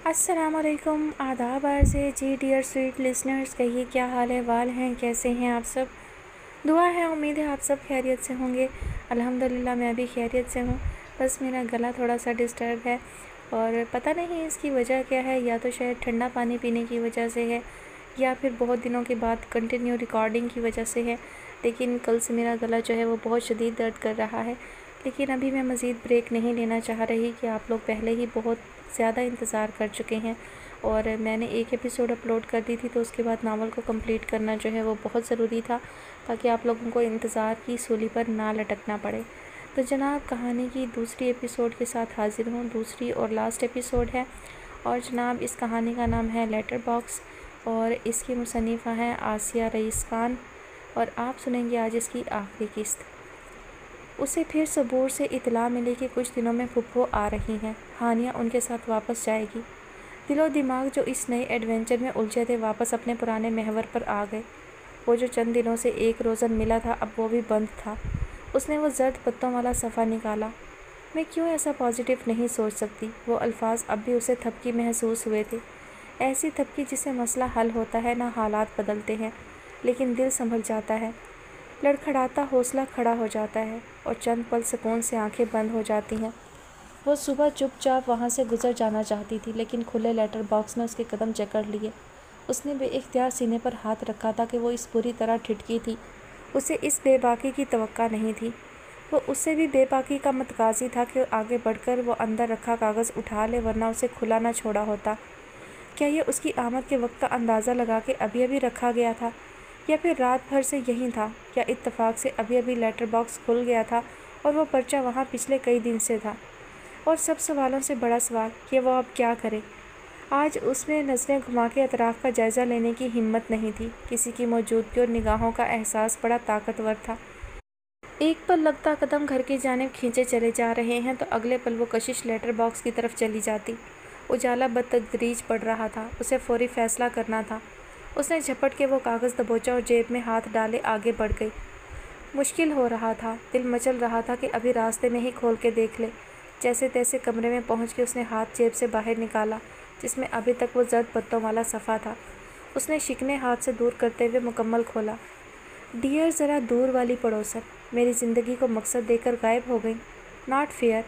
السلام علیکم، آداب عرض ہے جی ڈیئر سویٹ لسنرز، کہیے کیا حال احوال ہیں، کیسے ہیں آپ سب؟ دعا ہے، امید ہے آپ سب خیریت سے ہوں گے۔ الحمدللہ میں بھی خیریت سے ہوں، بس میرا گلا تھوڑا سا ڈسٹرب ہے اور پتہ نہیں اس کی وجہ کیا ہے، یا تو شاید ٹھنڈا پانی پینے کی وجہ سے ہے یا پھر بہت دنوں کے بعد کنٹینیو ریکارڈنگ کی وجہ سے ہے، لیکن کل سے میرا گلا جو ہے وہ بہت شدید درد کر رہا ہے۔ لیکن ابھی میں مزید بریک نہیں لینا چاہ رہی کہ آپ لوگ پہلے ہی بہت زیادہ انتظار کر چکے ہیں، اور میں نے ایک ایپیسوڈ اپلوڈ کر دی تھی، تو اس کے بعد ناول کو کمپلیٹ کرنا جو ہے وہ بہت ضروری تھا، تاکہ آپ لوگوں کو انتظار کی سولی پر نہ لٹکنا پڑے۔ تو جناب، کہانی کی دوسری ایپیسوڈ کے ساتھ حاضر ہوں، دوسری اور لاسٹ ایپیسوڈ ہے، اور جناب اس کہانی کا نام ہے لیٹر باکس، اور اس کی مصنفہ ہیں آسیہ رئیس خان، اور آپ سنیں گے آج اس کی آخری قسط۔ اسے پھر صبور سے اطلاع ملی کہ کچھ دنوں میں پھپھو آ رہی ہیں، ہانیہ ان کے ساتھ واپس جائے گی۔ دل و دماغ جو اس نئے ایڈونچر میں الجھے تھے واپس اپنے پرانے محور پر آ گئے۔ وہ جو چند دنوں سے ایک روزن ملا تھا اب وہ بھی بند تھا۔ اس نے وہ زرد پتوں والا صفحہ نکالا۔ میں کیوں ایسا پازیٹیو نہیں سوچ سکتی؟ وہ الفاظ اب بھی اسے تھپکی محسوس ہوئے تھے، ایسی تھپکی جس سے مسئلہ حل ہوتا ہے، نہ حالات بدلتے ہیں، لیکن دل سنبھل جاتا ہے، لڑکھڑاتا حوصلہ کھڑا ہو جاتا ہے، اور چند پل سکون سے آنکھیں بند ہو جاتی ہیں۔ وہ صبح چپ چاپ وہاں سے گزر جانا چاہتی تھی، لیکن کھلے لیٹر باکس نے اس کے قدم جکڑ لیے۔ اس نے بے اختیار سینے پر ہاتھ رکھا تھا کہ وہ اس بری طرح ٹھٹکی تھی۔ اسے اس بے باکی کی توقع نہیں تھی۔ وہ اس سے بھی بے باکی کا متقاضی تھا کہ آگے بڑھ کر وہ اندر رکھا کاغذ اٹھا لے، ورنہ اسے کھلا نہ چھوڑا ہوتا۔ کیا یہ اس کی آمد کے وقت کا اندازہ لگا کے ابھی ابھی رکھا گیا تھا، یا پھر رات بھر سے یہیں تھا، یا اتفاق سے ابھی ابھی لیٹر باکس کھل گیا تھا اور وہ پرچہ وہاں پچھلے کئی دن سے تھا؟ اور سب سوالوں سے بڑا سوال کہ وہ اب کیا کرے؟ آج اس میں نظریں گھما کے اطراف کا جائزہ لینے کی ہمت نہیں تھی۔ کسی کی موجودگی اور نگاہوں کا احساس بڑا طاقتور تھا۔ ایک پل لگتا قدم گھر کی جانب کھینچے چلے جا رہے ہیں تو اگلے پل وہ کشش لیٹر باکس کی طرف چلی جاتی۔ اجالا بتدریج بڑھ رہا تھا، اسے فوری فیصلہ کرنا تھا۔ اس نے جھپٹ کے وہ کاغذ دبوچا اور جیب میں ہاتھ ڈالے آگے بڑھ گئی۔ مشکل ہو رہا تھا، دل مچل رہا تھا کہ ابھی راستے میں ہی کھول کے دیکھ لے۔ جیسے تیسے کمرے میں پہنچ کے اس نے ہاتھ جیب سے باہر نکالا، جس میں ابھی تک وہ زرد پتوں والا صفحہ تھا۔ اس نے شکنے ہاتھ سے دور کرتے ہوئے مکمل کھولا۔ ڈیئر، ذرا دور والی پڑوسن، میری زندگی کو مقصد دے کر غائب ہو گئی۔ Not fair.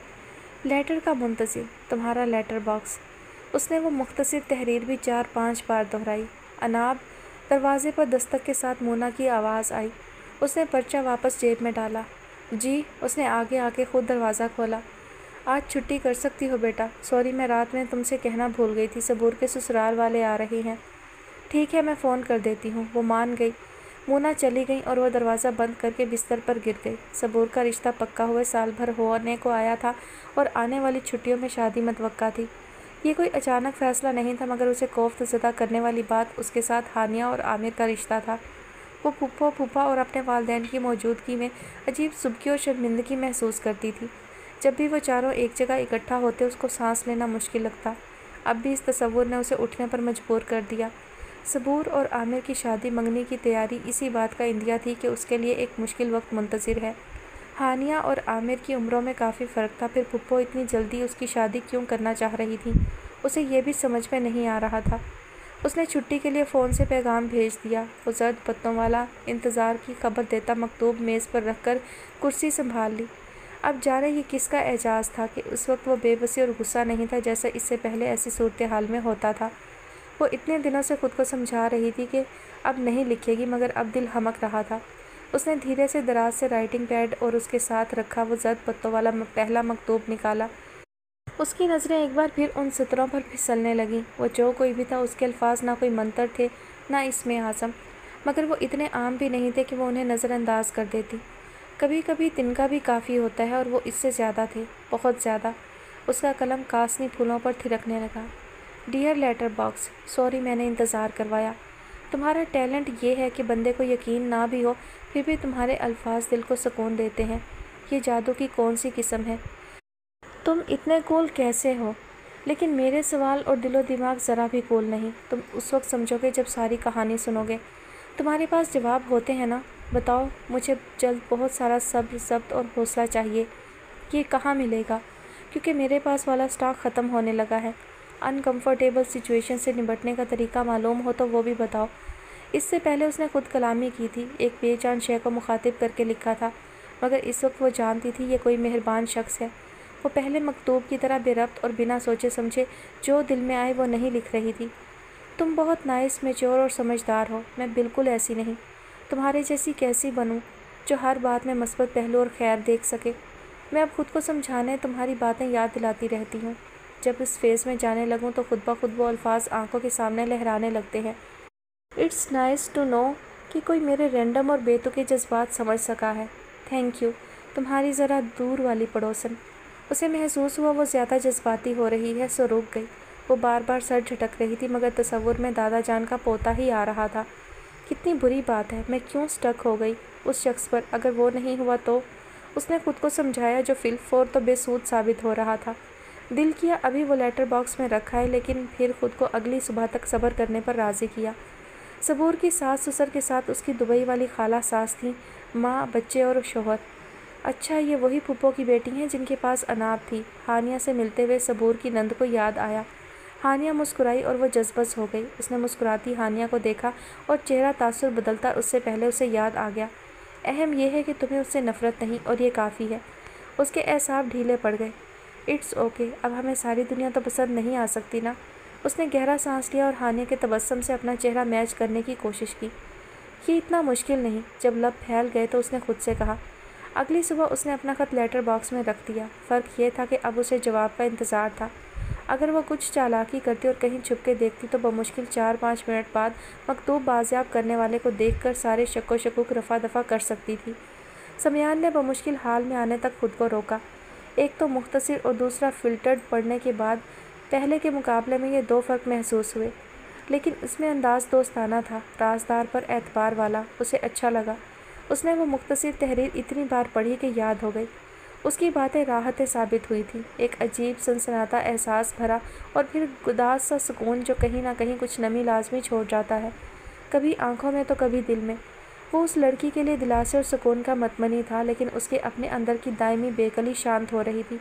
لیٹر کا منتظر، تمہارا لیٹر باکس۔ اس نے وہ مختصر تحریر بھی 4-5 بار دہرائی۔ اناب، دروازے پر دستک کے ساتھ مونا کی آواز آئی۔ اس نے پرچہ واپس جیب میں ڈالا۔ جی۔ اس نے آگے آ کے خود دروازہ کھولا۔ آج چھٹی کر سکتی ہو بیٹا؟ سوری، میں رات میں تم سے کہنا بھول گئی تھی، صبور کے سسرال والے آ رہے ہیں۔ ٹھیک ہے، میں فون کر دیتی ہوں۔ وہ مان گئی۔ مونا چلی گئی اور وہ دروازہ بند کر کے بستر پر گر گئی۔ صبور کا رشتہ پکا ہوئے سال بھر ہونے کو آیا تھا اور آنے والی چھٹیوں میں شادی متوقع تھی۔ یہ کوئی اچانک فیصلہ نہیں تھا، مگر اسے کوفت زدہ کرنے والی بات اس کے ساتھ ہانیہ اور عامر کا رشتہ تھا۔ وہ پھوپھا اور اپنے والدین کی موجودگی میں عجیب سبکی اور شرمندگی محسوس کرتی تھی۔ جب بھی وہ چاروں ایک جگہ اکٹھا ہوتے اس کو سانس لینا مشکل لگتا۔ اب بھی اس تصور نے اسے اٹھنے پر مجبور کر دیا۔ صبور اور عامر کی شادی منگنی کی تیاری اسی بات کا اندیہ تھی کہ اس کے لیے ایک مشکل وقت منتظر ہے۔ ہانیہ اور عامر کی عمروں میں کافی فرق تھا، پھر پھپھو اتنی جلدی اس کی شادی کیوں کرنا چاہ رہی تھی، اسے یہ بھی سمجھ میں نہیں آ رہا تھا۔ اس نے چھٹی کے لیے فون سے پیغام بھیج دیا۔ وہ زرد پتوں والا انتظار کی خبر دیتا مکتوب میز پر رکھ کر کرسی سنبھال لی۔ اب جانے یہ کس کا اعجاز تھا کہ اس وقت وہ بے بسی اور غصہ نہیں تھا جیسا اس سے پہلے ایسی صورتحال میں ہوتا تھا۔ وہ اتنے دنوں سے خود کو سمجھا رہی تھی کہ اب نہیں لکھے گی، مگر اب دل ہمک رہا تھا۔ اس نے دھیرے سے دراز سے رائٹنگ پیڈ اور اس کے ساتھ رکھا وہ زرد پتوں والا پہلا مکتوب نکالا۔ اس کی نظریں ایک بار پھر ان سطروں پر پھسلنے لگیں۔ وہ جو کوئی بھی تھا، اس کے الفاظ نہ کوئی منتر تھے نہ اسم اعظم، مگر وہ اتنے عام بھی نہیں تھے کہ وہ انہیں نظر انداز کر دیتی۔ کبھی کبھی تنکا بھی کافی ہوتا ہے، اور وہ اس سے زیادہ تھے، بہت زیادہ۔ اس کا قلم کاسنی پھولوں پر تھرکنے لگا۔ ڈیئر لیٹر باکس، سوری میں نے انتظار کروایا۔ تمہارا ٹیلنٹ یہ ہے کہ بندے کو یقین نہ بھی ہو پھر بھی تمہارے الفاظ دل کو سکون دیتے ہیں۔ یہ جادو کی کون سی قسم ہے؟ تم اتنے کول کیسے ہو؟ لیکن میرے سوال اور دل و دماغ ذرا بھی کول نہیں۔ تم اس وقت سمجھو گے جب ساری کہانی سنو گے۔ تمہارے پاس جواب ہوتے ہیں نا؟ بتاؤ۔ مجھے جلد بہت سارا صبر، ضبط اور حوصلہ چاہیے۔ یہ کہاں ملے گا؟ کیونکہ میرے پاس والا سٹاک ختم ہونے لگا ہے۔ انکمفرٹیبل سچویشن سے نمٹنے کا طریقہ معلوم ہو تو وہ بھی بتاؤ۔ اس سے پہلے اس نے خود کلامی کی تھی، ایک بے جان شے کو مخاطب کر کے لکھا تھا، مگر اس وقت وہ جانتی تھی یہ کوئی مہربان شخص ہے۔ وہ پہلے مکتوب کی طرح بے ربط اور بنا سوچے سمجھے جو دل میں آئے وہ نہیں لکھ رہی تھی۔ تم بہت نائس، میچور اور سمجھدار ہو، میں بالکل ایسی نہیں۔ تمہارے جیسی کیسی بنوں جو ہر بات میں مثبت پہلو اور خیر دیکھ سکے؟ میں اب خود کو سمجھانے تمہاری باتیں یاد دلاتی رہتی ہوں۔ جب اس فیز میں جانے لگوں تو خود بخود وہ الفاظ آنکھوں کے سامنے لہرانے لگتے ہیں۔ اٹس نائس ٹو نو کہ کوئی میرے رینڈم اور بے تکے جذبات سمجھ سکا ہے۔ تھینک یو، تمہاری ذرا دور والی پڑوسن۔ اسے محسوس ہوا وہ زیادہ جذباتی ہو رہی ہے، سو رک گئی۔ وہ بار بار سر جھٹک رہی تھی مگر تصور میں دادا جان کا پوتا ہی آ رہا تھا۔ کتنی بری بات ہے، میں کیوں سٹک ہو گئی اس شخص پر؟ اگر وہ نہیں ہوا تو؟ اس نے خود کو سمجھایا جو فی الفور تو بے سود ثابت ہو رہا تھا۔ دل کیا ابھی وہ لیٹر باکس میں رکھا ہے، لیکن پھر خود کو اگلی صبح تک صبر کرنے پر راضی کیا۔ صبور کی ساس سسر کے ساتھ اس کی دبئی والی خالہ ساس تھیں، ماں، بچے اور شوہر۔ اچھا، یہ وہی پھپھو کی بیٹی ہیں جن کے پاس اناب تھی۔ ہانیہ سے ملتے ہوئے صبور کی نند کو یاد آیا۔ ہانیہ مسکرائی اور وہ جذبس ہو گئی۔ اس نے مسکراتی ہانیہ کو دیکھا اور چہرہ تاثر بدلتا اس سے پہلے اسے یاد آ گیا۔ اہم یہ ہے کہ تمہیں اس سے نفرت نہیں، اور یہ کافی ہے۔ اس کے اعصاب ڈھیلے پڑ گئے۔ اٹس اوکے، اب ہمیں ساری دنیا تو پسند نہیں آ سکتی نا۔ اس نے گہرا سانس لیا اور ہانیہ کے تبسم سے اپنا چہرہ میچ کرنے کی کوشش کی۔ یہ اتنا مشکل نہیں۔ جب لب پھیل گئے تو اس نے خود سے کہا۔ اگلی صبح اس نے اپنا خط لیٹر باکس میں رکھ دیا۔ فرق یہ تھا کہ اب اسے جواب کا انتظار تھا۔ اگر وہ کچھ چالاکی کرتی اور کہیں چھپ کے دیکھتی تو بمشکل 4-5 منٹ بعد مکتوب بازیاب کرنے والے کو دیکھ کر سارے شک و شکوک رفع دفع کر سکتی تھی۔ سمیان نے بمشکل حال میں آنے تک خود کو روکا۔ ایک تو مختصر اور دوسرا فلٹرڈ پڑھنے کے بعد پہلے کے مقابلے میں یہ 2 فرق محسوس ہوئے، لیکن اس میں انداز دوستانہ تھا، رازدار پر اعتبار والا۔ اسے اچھا لگا۔ اس نے وہ مختصر تحریر اتنی بار پڑھی کہ یاد ہو گئی۔ اس کی باتیں راحتیں ثابت ہوئی تھیں، ایک عجیب سنسناتا احساس بھرا اور پھر گداز سا سکون جو کہیں نہ کہیں کچھ نمی لازمی چھوڑ جاتا ہے، کبھی آنکھوں میں تو کبھی دل میں۔ وہ اس لڑکی کے لیے دلاسے اور سکون کا متمنی تھا، لیکن اس کے اپنے اندر کی دائمی بے کلی شانت ہو رہی تھی۔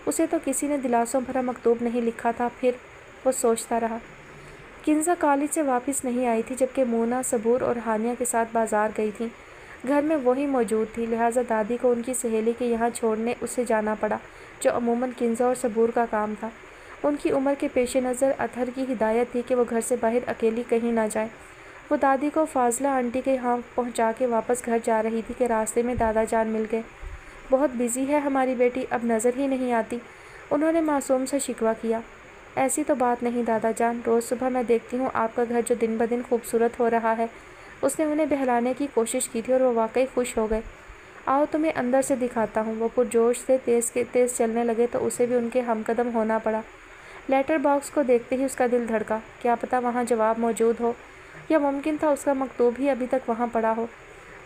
اسے تو کسی نے دلاسوں بھرا مکتوب نہیں لکھا تھا۔ پھر وہ سوچتا رہا۔ کنزا کالج سے واپس نہیں آئی تھی جبکہ مونا، صبور اور ہانیہ کے ساتھ بازار گئی تھی۔ گھر میں وہی موجود تھی، لہٰذا دادی کو ان کی سہیلی کے یہاں چھوڑنے اسے جانا پڑا، جو عموماً کنزا اور صبور کا کام تھا۔ ان کی عمر کے پیش نظر اطہر کی ہدایت تھی کہ وہ گھر سے باہر اکیلی کہیں نہ جائے۔ وہ دادی کو فاضلہ آنٹی کے یہاں پہنچا کے واپس گھر جا رہی تھی کہ راستے میں دادا جان مل گئے۔ بہت بزی ہے ہماری بیٹی، اب نظر ہی نہیں آتی، انہوں نے معصوم سے شکوہ کیا۔ ایسی تو بات نہیں دادا جان، روز صبح میں دیکھتی ہوں آپ کا گھر جو دن بدن خوبصورت ہو رہا ہے۔ اس نے انہیں بہلانے کی کوشش کی تھی اور وہ واقعی خوش ہو گئے۔ آؤ تمہیں اندر سے دکھاتا ہوں۔ وہ پرجوش سے تیز چلنے لگے تو اسے بھی ان کے ہم قدم ہونا پڑا۔ لیٹر باکس کو دیکھتے ہی اس کا دل دھڑکا۔ کیا پتہ وہاں جواب موجود ہو، یا ممکن تھا اس کا مکتوب ہی ابھی تک وہاں پڑا ہو۔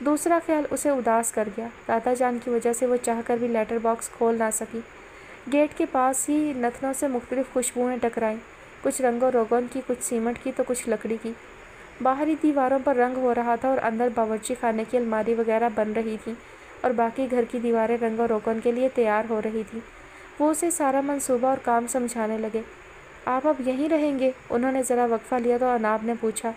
دوسرا خیال اسے اداس کر گیا۔ دادا جان کی وجہ سے وہ چاہ کر بھی لیٹر باکس کھول نہ سکی۔ گیٹ کے پاس ہی نتنوں سے مختلف خوشبوئیں ٹکرائیں، کچھ رنگ و روغن کی، کچھ سیمنٹ کی تو کچھ لکڑی کی۔ باہری دیواروں پر رنگ ہو رہا تھا اور اندر باورچی خانے کی الماری وغیرہ بن رہی تھی، اور باقی گھر کی دیواریں رنگ و روغن کے لیے تیار ہو رہی تھیں۔ وہ اسے سارا منصوبہ اور کام سمجھانے لگے۔ آپ اب یہیں رہیں گے؟ انہوں نے ذرا وقفہ لیا تو اناب نے پوچھا۔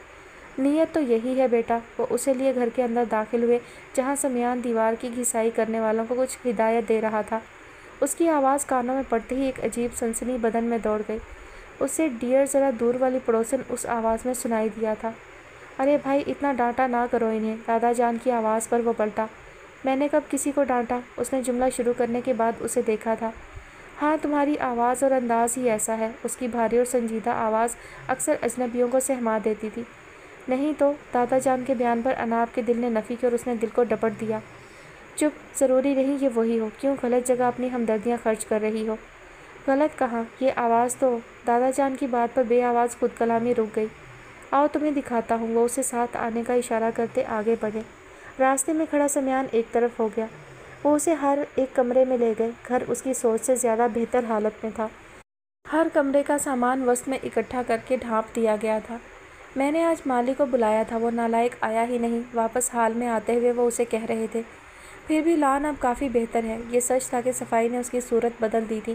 نیت تو یہی ہے بیٹا۔ وہ اسے لیے گھر کے اندر داخل ہوئے، جہاں سمیان دیوار کی گھسائی کرنے والوں کو کچھ ہدایت دے رہا تھا۔ اس کی آواز کانوں میں پڑتے ہی ایک عجیب سنسنی بدن میں دوڑ گئی۔ اسے ڈیئر ذرا دور والی پڑوسن اس آواز میں سنائی دیا تھا۔ ارے بھائی، اتنا ڈانٹا نہ کرو انہیں، دادا جان کی آواز پر وہ پلٹا۔ میں نے کب کسی کو ڈانٹا؟ اس نے جملہ شروع کرنے کے بعد اسے دیکھا تھا۔ ہاں، تمہاری آواز اور انداز ہی ایسا ہے۔ اس کی بھاری اور سنجیدہ آواز اکثر اجنبیوں کو سہما دیتی تھی۔ نہیں تو، دادا جان کے بیان پر اناب کے دل نے نفی کی اور اس نے دل کو ڈپٹ دیا۔ چپ، ضروری نہیں یہ وہی ہو، کیوں غلط جگہ اپنی ہمدردیاں خرچ کر رہی ہو؟ غلط کہاں، یہ آواز تو… دادا جان کی بات پر بے آواز خود کلامی رک گئی۔ آؤ تمہیں دکھاتا ہوں۔ وہ اسے ساتھ آنے کا اشارہ کرتے آگے بڑھے۔ راستے میں کھڑا سمیان ایک طرف ہو گیا۔ وہ اسے ہر ایک کمرے میں لے گئے۔ گھر اس کی سوچ سے زیادہ بہتر حالت میں تھا۔ ہر کمرے کا سامان وسط میں اکٹھا کر کے ڈھانپ دیا گیا تھا۔ میں نے آج مالی کو بلایا تھا، وہ نالائق آیا ہی نہیں، واپس حال میں آتے ہوئے وہ اسے کہہ رہے تھے۔ پھر بھی لان اب کافی بہتر ہے۔ یہ سچ تھا کہ صفائی نے اس کی صورت بدل دی تھی۔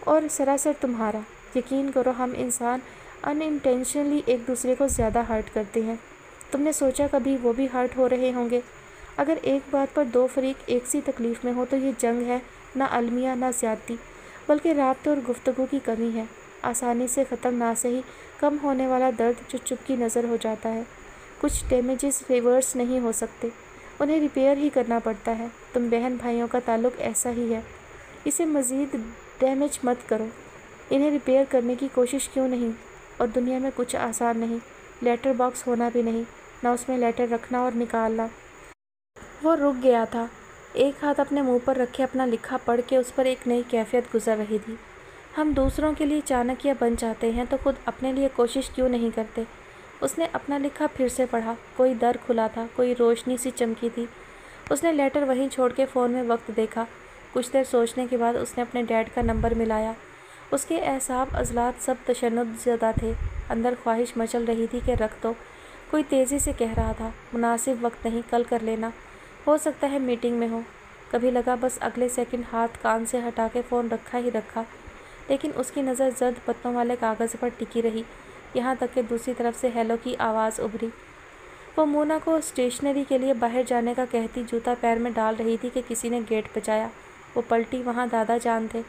اور سراسر تمہارا۔ یقین کرو ہم انسان ان انٹینشنلی ایک دوسرے کو زیادہ ہرٹ کرتے ہیں۔ تم نے سوچا کبھی وہ بھی ہرٹ ہو رہے ہوں گے؟ اگر ایک بات پر دو فریق ایک سی تکلیف میں ہو تو یہ جنگ ہے، نہ المیہ نہ زیادتی، بلکہ رابطے اور گفتگو کی کمی ہے۔ آسانی سے ختم نہ سہی کم ہونے والا درد جو چپکی نظر ہو جاتا ہے۔ کچھ ڈیمیجز ریورس نہیں ہو سکتے، انہیں ریپیئر ہی کرنا پڑتا ہے۔ تم بہن بھائیوں کا تعلق ایسا ہی ہے، اسے مزید ڈیمیج مت کرو، انہیں ریپیئر کرنے کی کوشش کیوں نہیں؟ اور دنیا میں کچھ آسان نہیں، لیٹر باکس ہونا بھی نہیں، نہ اس میں لیٹر رکھنا اور نکالنا۔ وہ رک گیا تھا، ایک ہاتھ اپنے منہ پر رکھے اپنا لکھا پڑھ کے اس پر ایک نئی کیفیت گزر رہی تھی۔ ہم دوسروں کے لیے چانکیہ بن جاتے ہیں تو خود اپنے لیے کوشش کیوں نہیں کرتے؟ اس نے اپنا لکھا پھر سے پڑھا، کوئی در کھلا تھا، کوئی روشنی سی چمکی تھی۔ اس نے لیٹر وہیں چھوڑ کے فون میں وقت دیکھا۔ کچھ دیر سوچنے کے بعد اس نے اپنے ڈیڈ کا نمبر ملایا۔ اس کے اعصاب عضلات سب تشنج زدہ تھے، اندر خواہش مچل رہی تھی کہ رکھ دو۔ کوئی تیزی سے کہہ رہا تھا، مناسب وقت نہیں، کل کر لینا، ہو سکتا ہے میٹنگ میں ہو۔ کبھی لگا بس اگلے سیکنڈ ہاتھ کان سے ہٹا کے فون رکھا ہی رکھا، لیکن اس کی نظر زرد پتوں والے کاغذ پر ٹکی رہی، یہاں تک کہ دوسری طرف سے ہیلو کی آواز ابھری۔ وہ مونا کو اسٹیشنری کے لیے باہر جانے کا کہتی جوتا پیر میں ڈال رہی تھی کہ کسی نے گیٹ بجایا۔ وہ پلٹی، وہاں دادا جان تھے۔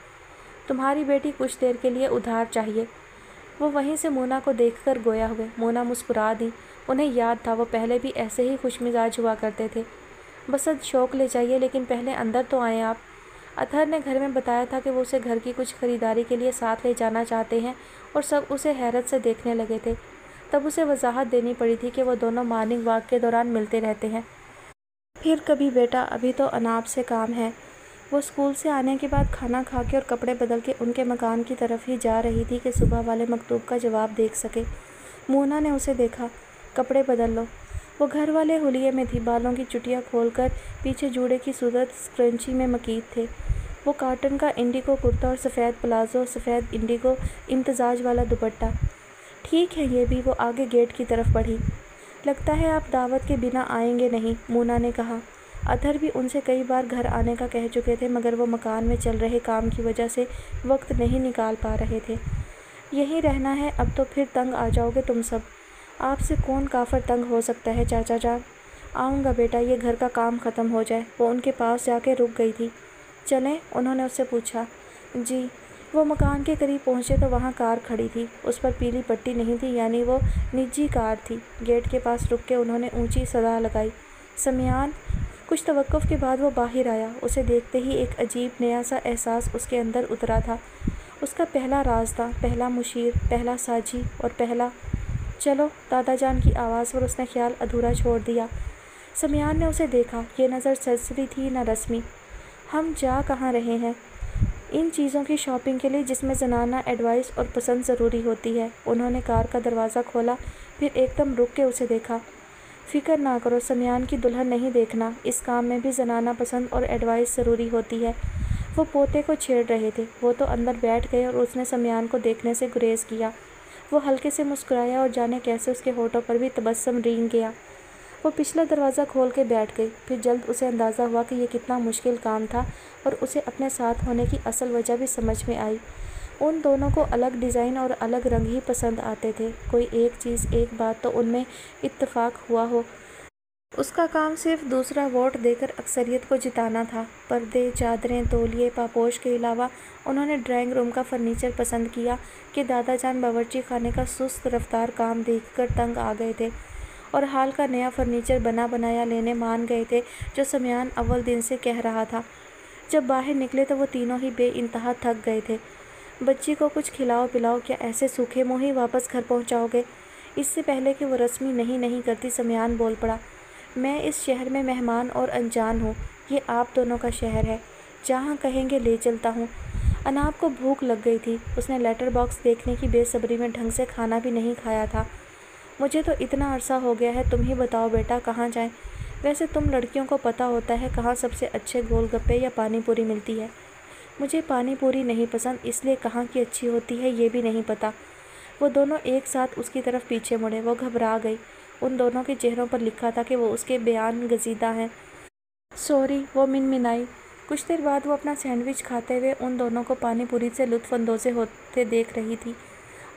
تمہاری بیٹی کچھ دیر کے لیے ادھار چاہیے۔ وہ وہیں سے مونا کو دیکھ کر گویا ہوئے۔ مونا مسکرا دی، انہیں یاد تھا وہ پہلے بھی ایسے ہی خوش مزاج ہوا کرتے تھے۔ بس اب شوق لے جائیے، لیکن پہلے اندر تو آئیں آپ۔ اطہر نے گھر میں بتایا تھا کہ وہ اسے گھر کی کچھ خریداری کے لیے ساتھ لے جانا چاہتے ہیں اور سب اسے حیرت سے دیکھنے لگے تھے۔ تب اسے وضاحت دینی پڑی تھی کہ وہ دونوں مارننگ واک کے دوران ملتے رہتے ہیں۔ پھر کبھی بیٹا، ابھی تو اناب سے کام ہے۔ وہ اسکول سے آنے کے بعد کھانا کھا کے اور کپڑے بدل کے ان کے مکان کی طرف ہی جا رہی تھی کہ صبح والے مکتوب کا جواب دیکھ سکے۔ مونا نے اسے دیکھا، کپڑے بدل لو۔ وہ گھر والے حلیے میں تھی، بالوں کی چٹیاں کھول کر پیچھے جوڑے کی صورت اسکرنچی میں مکید تھے۔ وہ کاٹن کا انڈیگو کرتا اور سفید پلازو، سفید انڈیگو امتزاج والا دوپٹہ۔ ٹھیک ہے یہ بھی، وہ آگے گیٹ کی طرف بڑھی۔ لگتا ہے آپ دعوت کے بنا آئیں گے نہیں، مونا نے کہا۔ اطہر بھی ان سے کئی بار گھر آنے کا کہہ چکے تھے، مگر وہ مکان میں چل رہے کام کی وجہ سے وقت نہیں نکال پا رہے تھے۔ یہیں رہنا ہے اب تو پھر تنگ آ جاؤ گے تم سب۔ آپ سے کون کافر تنگ ہو سکتا ہے چاچا جان؟ آؤں گا بیٹا، یہ گھر کا کام ختم ہو جائے۔ وہ ان کے پاس جا کے رک گئی تھی۔ چلیں؟ انہوں نے اس سے پوچھا۔ جی۔ وہ مکان کے قریب پہنچے تو وہاں کار کھڑی تھی، اس پر پیلی پٹی نہیں تھی، یعنی وہ نجی کار تھی۔ گیٹ کے پاس رک کے انہوں نے اونچی صدا لگائی، سمیان! کچھ توقف کے بعد وہ باہر آیا۔ اسے دیکھتے ہی ایک عجیب نیا سا احساس اس کے اندر اترا تھا۔ اس کا پہلا رازداں، پہلا مشیر، پہلا ساجی اور پہلا… چلو، دادا جان کی آواز پر اس نے خیال ادھورا چھوڑ دیا۔ سمیان نے اسے دیکھا، یہ نظر سرسری تھی نہ رسمی۔ ہم جا کہاں رہے ہیں؟ ان چیزوں کی شاپنگ کے لیے جس میں زنانہ ایڈوائس اور پسند ضروری ہوتی ہے۔ انہوں نے کار کا دروازہ کھولا، پھر ایک دم رک کے اسے دیکھا۔ فکر نہ کرو، سمیان کی دلہن نہیں دیکھنا، اس کام میں بھی زنانہ پسند اور ایڈوائس ضروری ہوتی ہے۔ وہ پوتے کو چھیڑ رہے تھے۔ وہ تو اندر بیٹھ گئے اور اس نے سمیان کو دیکھنے سے گریز کیا۔ وہ ہلکے سے مسکرایا اور جانے کیسے اس کے ہونٹوں پر بھی تبسم رینگ گیا۔ وہ پچھلا دروازہ کھول کے بیٹھ گئی۔ پھر جلد اسے اندازہ ہوا کہ یہ کتنا مشکل کام تھا اور اسے اپنے ساتھ ہونے کی اصل وجہ بھی سمجھ میں آئی۔ ان دونوں کو الگ ڈیزائن اور الگ رنگ ہی پسند آتے تھے۔ کوئی ایک چیز، ایک بات تو ان میں اتفاق ہوا ہو۔ اس کا کام صرف دوسرا ووٹ دے کر اکثریت کو جتانا تھا۔ پردے، چادریں، تولیے، پاپوش کے علاوہ انہوں نے ڈرائنگ روم کا فرنیچر پسند کیا کہ دادا جان باورچی خانے کا سست رفتار کام دیکھ کر تنگ آ گئے تھے اور ہال کا نیا فرنیچر بنا بنایا لینے مان گئے تھے، جو سمیان اول دن سے کہہ رہا تھا۔ جب باہر نکلے تو وہ تینوں ہی بے انتہا تھک گئے تھے۔ بچی کو کچھ کھلاؤ پلاؤ، کیا ایسے سوکھے منہ ہی واپس گھر پہنچاؤ گے؟ اس سے پہلے کہ وہ رسمی نہیں کرتی، سمیان بول پڑا، میں اس شہر میں مہمان اور انجان ہوں، یہ آپ دونوں کا شہر ہے، جہاں کہیں گے لے چلتا ہوں۔ اناب کو بھوک لگ گئی تھی، اس نے لیٹر باکس دیکھنے کی بے صبری میں ڈھنگ سے کھانا بھی نہیں کھایا تھا۔ مجھے تو اتنا عرصہ ہو گیا ہے، تم ہی بتاؤ بیٹا کہاں جائیں؟ ویسے تم لڑکیوں کو پتہ ہوتا ہے کہاں سب سے اچھے گول گپے یا پانی پوری ملتی ہے۔ مجھے پانی پوری نہیں پسند، اس لیے کہاں کی اچھی ہوتی ہے یہ بھی نہیں پتہ۔ وہ دونوں ایک ساتھ اس کی طرف پیچھے مڑے۔ وہ گھبرا گئی، ان دونوں کے چہروں پر لکھا تھا کہ وہ اس کے بیان گزیدہ ہیں۔ سوری، وہ منمنائی۔ کچھ دیر بعد وہ اپنا سینڈوچ کھاتے ہوئے ان دونوں کو پانی پوری سے لطف اندوز ہوتے دیکھ رہی تھی۔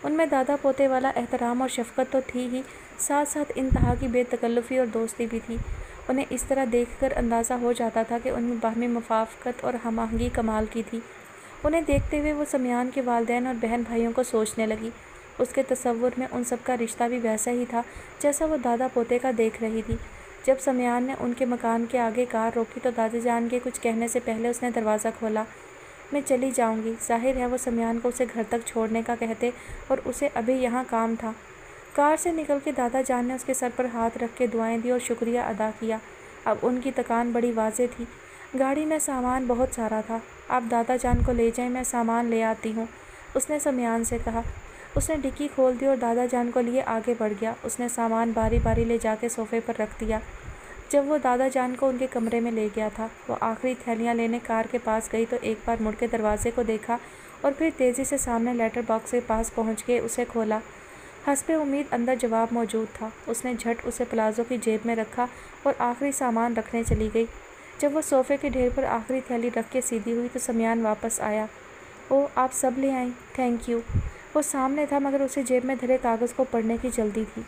ان میں دادا پوتے والا احترام اور شفقت تو تھی ہی، ساتھ ساتھ انتہا کی بے تکلفی اور دوستی بھی تھی۔ انہیں اس طرح دیکھ کر اندازہ ہو جاتا تھا کہ ان میں باہمی موافقت اور ہم آہنگی کمال کی تھی۔ انہیں دیکھتے ہوئے وہ سمیان کے والدین اور بہن بھائیوں کو سوچنے لگی۔ اس کے تصور میں ان سب کا رشتہ بھی ویسا ہی تھا جیسا وہ دادا پوتے کا دیکھ رہی تھی۔ جب سمیان نے ان کے مکان کے آگے کار روکی تو دادی جان کے کچھ کہنے سے پہلے اس نے دروازہ کھولا۔ میں چلی جاؤں گی۔ ظاہر ہے وہ سمیان کو اسے گھر تک چھوڑنے کا کہتے اور اسے ابھی یہاں کام تھا۔ کار سے نکل کے دادا جان نے اس کے سر پر ہاتھ رکھ کے دعائیں دی اور شکریہ ادا کیا۔ اب ان کی تکان بڑی واضح تھی۔ گاڑی میں سامان بہت سارا تھا۔ آپ دادا جان کو لے جائیں، میں سامان لے آتی ہوں، اس نے سمیان سے کہا۔ اس نے ڈکی کھول دی اور دادا جان کو لیے آگے بڑھ گیا۔ اس نے سامان باری باری لے جا کے صوفے پر رکھ دیا۔ جب وہ دادا جان کو ان کے کمرے میں لے گیا تھا، وہ آخری تھیلیاں لینے کار کے پاس گئی تو ایک بار مڑ کے دروازے کو دیکھا اور پھر تیزی سے سامنے لیٹر باکس کے پاس پہنچ کے اسے کھولا۔ حسب امید اندر جواب موجود تھا۔ اس نے جھٹ اسے پلازو کی جیب میں رکھا اور آخری سامان رکھنے چلی گئی۔ جب وہ صوفے کے ڈھیر پر آخری تھیلی رکھ کے سیدھی ہوئی تو سمیان واپس آیا۔ او، آپ سب لے آئیں، تھینک یو۔ وہ سامنے تھا مگر اسے جیب میں دھرے کاغذ کو پڑھنے کی جلدی تھی۔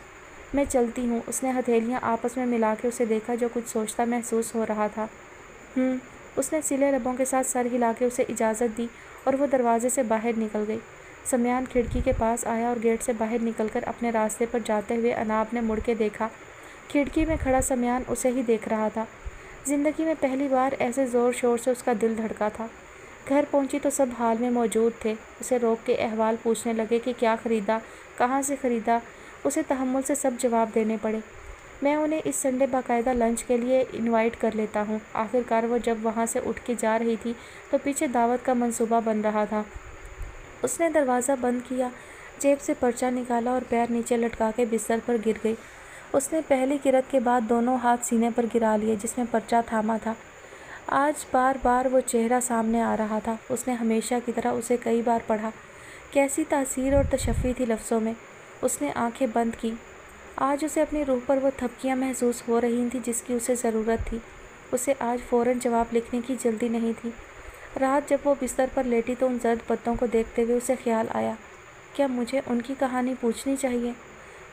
میں چلتی ہوں۔ اس نے ہتھیلیاں آپس میں ملا کے اسے دیکھا جو کچھ سوچتا محسوس ہو رہا تھا۔ اس نے سلے لبوں کے ساتھ سر ہلا کے اسے اجازت دی اور وہ دروازے سے باہر نکل گئی۔ سمیان کھڑکی کے پاس آیا اور گیٹ سے باہر نکل کر اپنے راستے پر جاتے ہوئے اناب نے مڑ کے دیکھا۔ کھڑکی میں کھڑا سمیان اسے ہی دیکھ رہا تھا۔ زندگی میں پہلی بار ایسے زور شور سے اس کا دل دھڑکا تھا۔ گھر پہنچی تو سب حال میں موجود تھے۔ اسے روک کے احوال پوچھنے لگے کہ کیا خریدا، کہاں سے خریدا۔ اسے تحمل سے سب جواب دینے پڑے۔ میں انہیں اس سنڈے باقاعدہ لنچ کے لیے انوائٹ کر لیتا ہوں۔ آخر کار وہ جب وہاں سے اٹھ کے جا رہی تھی تو پیچھے دعوت کا منصوبہ بن رہا تھا۔ اس نے دروازہ بند کیا، جیب سے پرچہ نکالا اور پیر نیچے لٹکا کے بستر پر گر گئی۔ اس نے پہلی کرت کے بعد دونوں ہاتھ سینے پر گرا لیے جس میں پرچہ تھاما تھا۔ آج بار بار وہ چہرہ سامنے آ رہا تھا۔ اس نے ہمیشہ کی طرح اسے کئی بار پڑھا۔ کیسی تاثیر اور تشفی تھی لفظوں میں۔ اس نے آنکھیں بند کی۔ آج اسے اپنی روح پر وہ تھپکیاں محسوس ہو رہی تھیں جس کی اسے ضرورت تھی۔ اسے آج فوراً جواب لکھنے کی جلدی نہیں تھی۔ رات جب وہ بستر پر لیٹی تو ان زرد پتوں کو دیکھتے ہوئے اسے خیال آیا، کیا مجھے ان کی کہانی پوچھنی چاہیے؟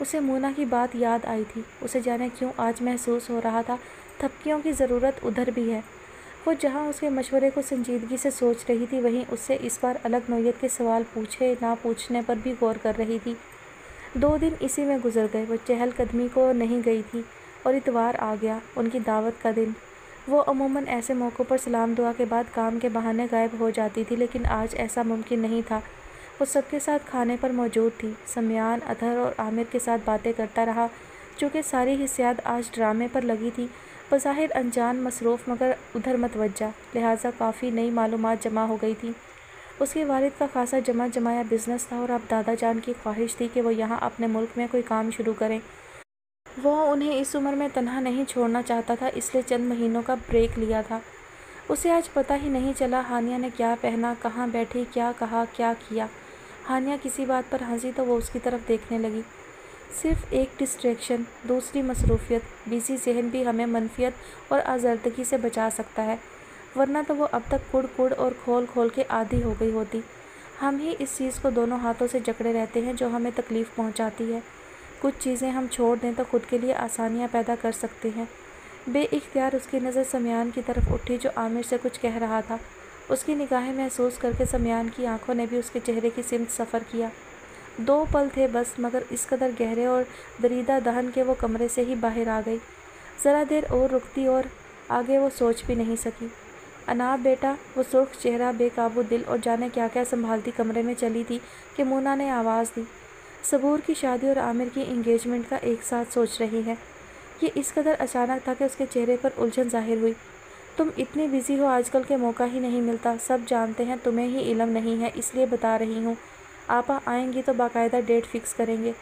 اسے مونا کی بات یاد آئی تھی۔ اسے جانے کیوں آج محسوس ہو رہا تھا تھپکیوں کی ضرورت ادھر بھی ہے۔ وہ جہاں اس کے مشورے کو سنجیدگی سے سوچ رہی تھی وہیں اس سے اس بار الگ نوعیت کے سوال پوچھے نہ پوچھنے پر بھی غور کر رہی تھی۔ 2 دن اسی میں گزر گئے۔ وہ چہل قدمی کو نہیں گئی تھی اور اتوار آ گیا، ان کی دعوت کا دن۔ وہ عموماً ایسے موقعوں پر سلام دعا کے بعد کام کے بہانے غائب ہو جاتی تھی، لیکن آج ایسا ممکن نہیں تھا۔ وہ سب کے ساتھ کھانے پر موجود تھی۔ سمیان، اطہر اور عامر کے ساتھ باتیں کرتا رہا۔ چونکہ ساری حسیات آج ڈرامے پر لگی تھی، بظاہر انجان، مصروف مگر ادھر متوجہ، لہٰذا کافی نئی معلومات جمع ہو گئی تھیں۔ اس کے والد کا خاصا جمع جمایا بزنس تھا اور اب دادا جان کی خواہش تھی کہ وہ یہاں اپنے ملک میں کوئی کام شروع کریں۔ وہ انہیں اس عمر میں تنہا نہیں چھوڑنا چاہتا تھا، اس لیے چند مہینوں کا بریک لیا تھا۔ اسے آج پتہ ہی نہیں چلا ہانیہ نے کیا پہنا، کہاں بیٹھی، کیا کہا، کیا کیا۔ ہانیہ کسی بات پر ہنسی تو وہ اس کی طرف دیکھنے لگی۔ صرف ایک ڈسٹریکشن، دوسری مصروفیت، بزی ذہن بھی ہمیں منفیت اور آزردگی سے بچا سکتا ہے، ورنہ تو وہ اب تک کڑ کڑ اور کھول کھول کے عادی ہو گئی ہوتی۔ ہم ہی اس چیز کو دونوں ہاتھوں سے جکڑے رہتے ہیں جو ہمیں تکلیف پہنچاتی ہے۔ کچھ چیزیں ہم چھوڑ دیں تو خود کے لیے آسانیاں پیدا کر سکتے ہیں۔ بے اختیار اس کی نظر سمیان کی طرف اٹھی جو عامر سے کچھ کہہ رہا تھا۔ اس کی نگاہیں محسوس کر کے سمیان کی آنکھوں نے بھی اس کے چہرے کی سمت سفر کیا۔ 2 پل تھے بس، مگر اس قدر گہرے اور دریدہ دہن کہ وہ کمرے سے ہی باہر آ گئی۔ ذرا دیر اور رکتی اور آگے وہ سوچ بھی نہیں سکی۔ اناب بیٹا، وہ سرخ چہرہ بے قابو دل اور جانے کیا کیا سنبھالتی کمرے میں چلی تھی کہ مونا نے آواز دی۔ صبور کی شادی اور عامر کی انگیجمنٹ کا ایک ساتھ سوچ رہی ہے۔ یہ اس قدر اچانک تھا کہ اس کے چہرے پر الجھن ظاہر ہوئی۔ تم اتنی بزی ہو، آج کل کے موقع ہی نہیں ملتا، سب جانتے ہیں، تمہیں ہی علم نہیں ہے، اس لیے بتا رہی ہوں۔ آپا آئیں گی تو باقاعدہ ڈیٹ فکس کریں گے۔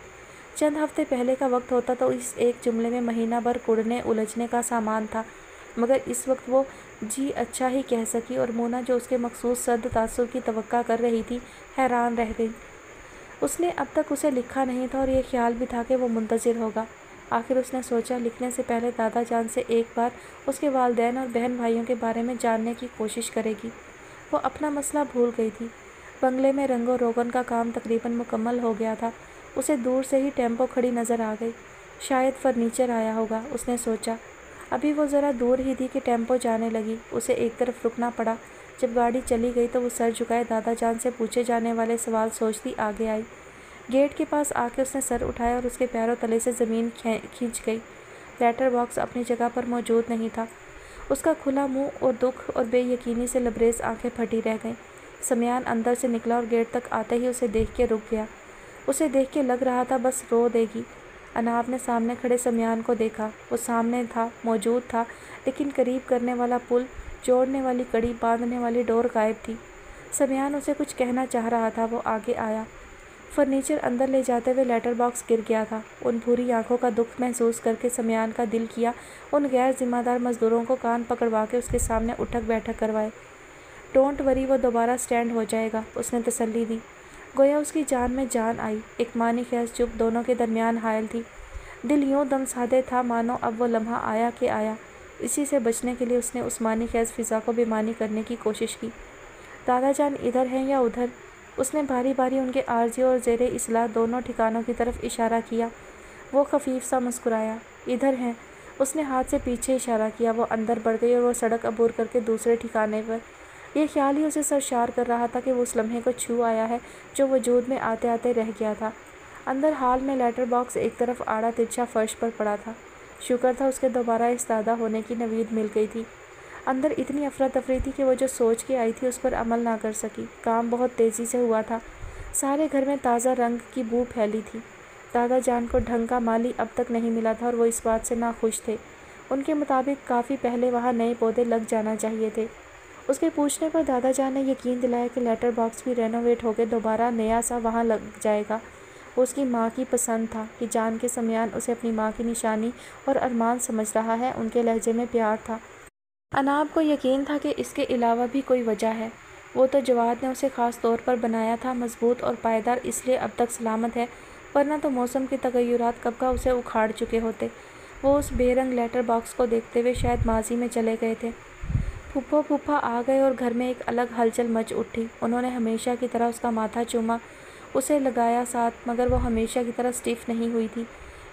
چند ہفتے پہلے کا وقت ہوتا تو اس ایک جملے میں مہینہ بھر کڑنے الجھنے کا سامان تھا، مگر اس وقت وہ جی اچھا ہی کہہ سکی اور مونا جو اس کے مخصوص سرد تاثر کی توقع کر رہی تھی حیران رہ گئی۔ اس نے اب تک اسے لکھا نہیں تھا اور یہ خیال بھی تھا کہ وہ منتظر ہوگا۔ آخر اس نے سوچا لکھنے سے پہلے دادا جان سے ایک بار اس کے والدین اور بہن بھائیوں کے بارے میں جاننے کی کوشش کرے گی۔ وہ اپنا مسئلہ بھول گئی تھی۔ بنگلے میں رنگ و روغن کا کام تقریباً مکمل ہو گیا تھا۔ اسے دور سے ہی ٹیمپو کھڑی نظر آ گئی۔ شاید فرنیچر آیا ہوگا، اس نے سوچا۔ ابھی وہ ذرا دور ہی تھی کہ ٹیمپو جانے لگی۔ اسے ایک طرف رکنا پڑا۔ جب گاڑی چلی گئی تو وہ سر جھکائے دادا جان سے پوچھے جانے والے سوال سوچتی آگے آئی۔ گیٹ کے پاس آ کے اس نے سر اٹھایا اور اس کے پیروں تلے سے زمین کھینچ گئی۔ لیٹر باکس اپنی جگہ پر موجود نہیں تھا۔ اس کا کھلا منہ اور دکھ اور بے یقینی سے لبریز آنکھیں پھٹی رہ گئیں۔ سمیان اندر سے نکلا اور گیٹ تک آتے ہی اسے دیکھ کے رک گیا۔ اسے دیکھ کے لگ رہا تھا بس رو دے گی۔ اناب نے سامنے کھڑے سمیان کو دیکھا۔ وہ سامنے تھا، موجود تھا، لیکن قریب کرنے والا پل، جوڑنے والی کڑی، باندھنے والی ڈور غائب تھی۔ سمیان اسے کچھ کہنا چاہ رہا تھا۔ وہ آگے آیا۔ فرنیچر اندر لے جاتے ہوئے لیٹر باکس گر گیا تھا۔ ان بھوری آنکھوں کا دکھ محسوس کر کے سمیان کا دل کیا ان غیر ذمہ دار مزدوروں کو کان پکڑوا کے اس کے سامنے اٹھک بیٹھک کروائے۔ ڈونٹ وری، وہ دوبارہ سٹینڈ ہو جائے گا، اس نے تسلی دی۔ گویا اس کی جان میں جان آئی۔ ایک معنی خیز چپ دونوں کے درمیان حائل تھی۔ دل یوں دم سادے تھا مانو اب وہ لمحہ آیا کہ آیا۔ اسی سے بچنے کے لیے اس نے اس معنی خیز فضا کو بے معنی کرنے کی کوشش کی۔ دادا جان ادھر ہیں یا ادھر؟ اس نے باری باری ان کے عارضی اور زیر اصلاح دونوں ٹھکانوں کی طرف اشارہ کیا۔ وہ خفیف سا مسکرایا۔ ادھر ہیں۔ اس نے ہاتھ سے پیچھے اشارہ کیا۔ وہ اندر بڑھ گئی اور وہ سڑک عبور کر کے دوسرے ٹھکانے پر۔ یہ خیال ہی اسے سرشار کر رہا تھا کہ وہ اس لمحے کو چھو آیا ہے جو وجود میں آتے آتے رہ گیا تھا۔ اندر ہال میں لیٹر باکس ایک طرف آڑا ترچھا فرش پر پڑا تھا۔ شکر تھا اس کے دوبارہ استادہ ہونے کی نوید مل گئی تھی۔ اندر اتنی افراتفری تھی کہ وہ جو سوچ کے آئی تھی اس پر عمل نہ کر سکی۔ کام بہت تیزی سے ہوا تھا۔ سارے گھر میں تازہ رنگ کی بو پھیلی تھی۔ دادا جان کو ڈھنگ کا مالی اب تک نہیں ملا تھا اور وہ اس بات سے ناخوش تھے۔ ان کے مطابق کافی پہلے وہاں نئے پودے لگ جانا چاہیے تھے۔ اس کے پوچھنے پر دادا جان نے یقین دلایا کہ لیٹر باکس بھی رینوویٹ ہو کے دوبارہ نیا سا وہاں لگ جائے گا۔ وہ اس کی ماں کی پسند تھا کہ جان کے سمیان اسے اپنی ماں کی نشانی اور ارمان سمجھ رہا ہے۔ ان کے لہجے میں پیار تھا۔ اناب کو یقین تھا کہ اس کے علاوہ بھی کوئی وجہ ہے۔ وہ تو جواد نے اسے خاص طور پر بنایا تھا، مضبوط اور پائیدار اس لیے اب تک سلامت ہے، ورنہ تو موسم کے تغیرات کب کا اسے اکھاڑ چکے ہوتے۔ وہ اس بے رنگ لیٹر باکس کو دیکھتے ہوئے شاید ماضی میں چلے گئے تھے۔ پھپھو آ گئے اور گھر میں ایک الگ ہلچل مچ اٹھی۔ انہوں نے ہمیشہ کی طرح اس کا ماتھا چوما، اسے لگایا ساتھ، مگر وہ ہمیشہ کی طرح سٹیف نہیں ہوئی تھی۔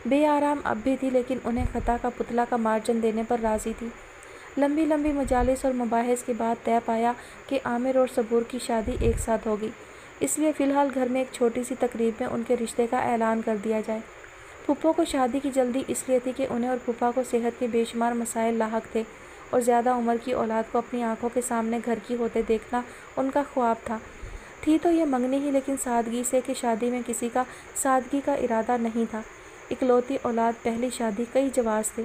بے آرام اب بھی تھی، لیکن انہیں خطا کا پتلا کا مارجن دینے پر راضی تھی۔ لمبی لمبی مجالس اور مباحث کے بعد طے پایا کہ عامر اور صبور کی شادی ایک ساتھ ہوگی، اس لیے فی الحال گھر میں ایک چھوٹی سی تقریب میں ان کے رشتے کا اعلان کر دیا جائے۔ پھپھو کو شادی کی جلدی اس لیے تھی کہ انہیں اور پھپھا کو صحت کے بے شمار مسائل لاحق تھے اور زیادہ عمر کی اولاد کو اپنی آنکھوں کے سامنے گھر کی ہوتے دیکھنا ان کا خواب تھا۔ تھی تو یہ منگنی ہی، لیکن سادگی سے کہ شادی میں کسی کا سادگی کا ارادہ نہیں تھا۔ اکلوتی اولاد، پہلی شادی، کئی جواز تھے۔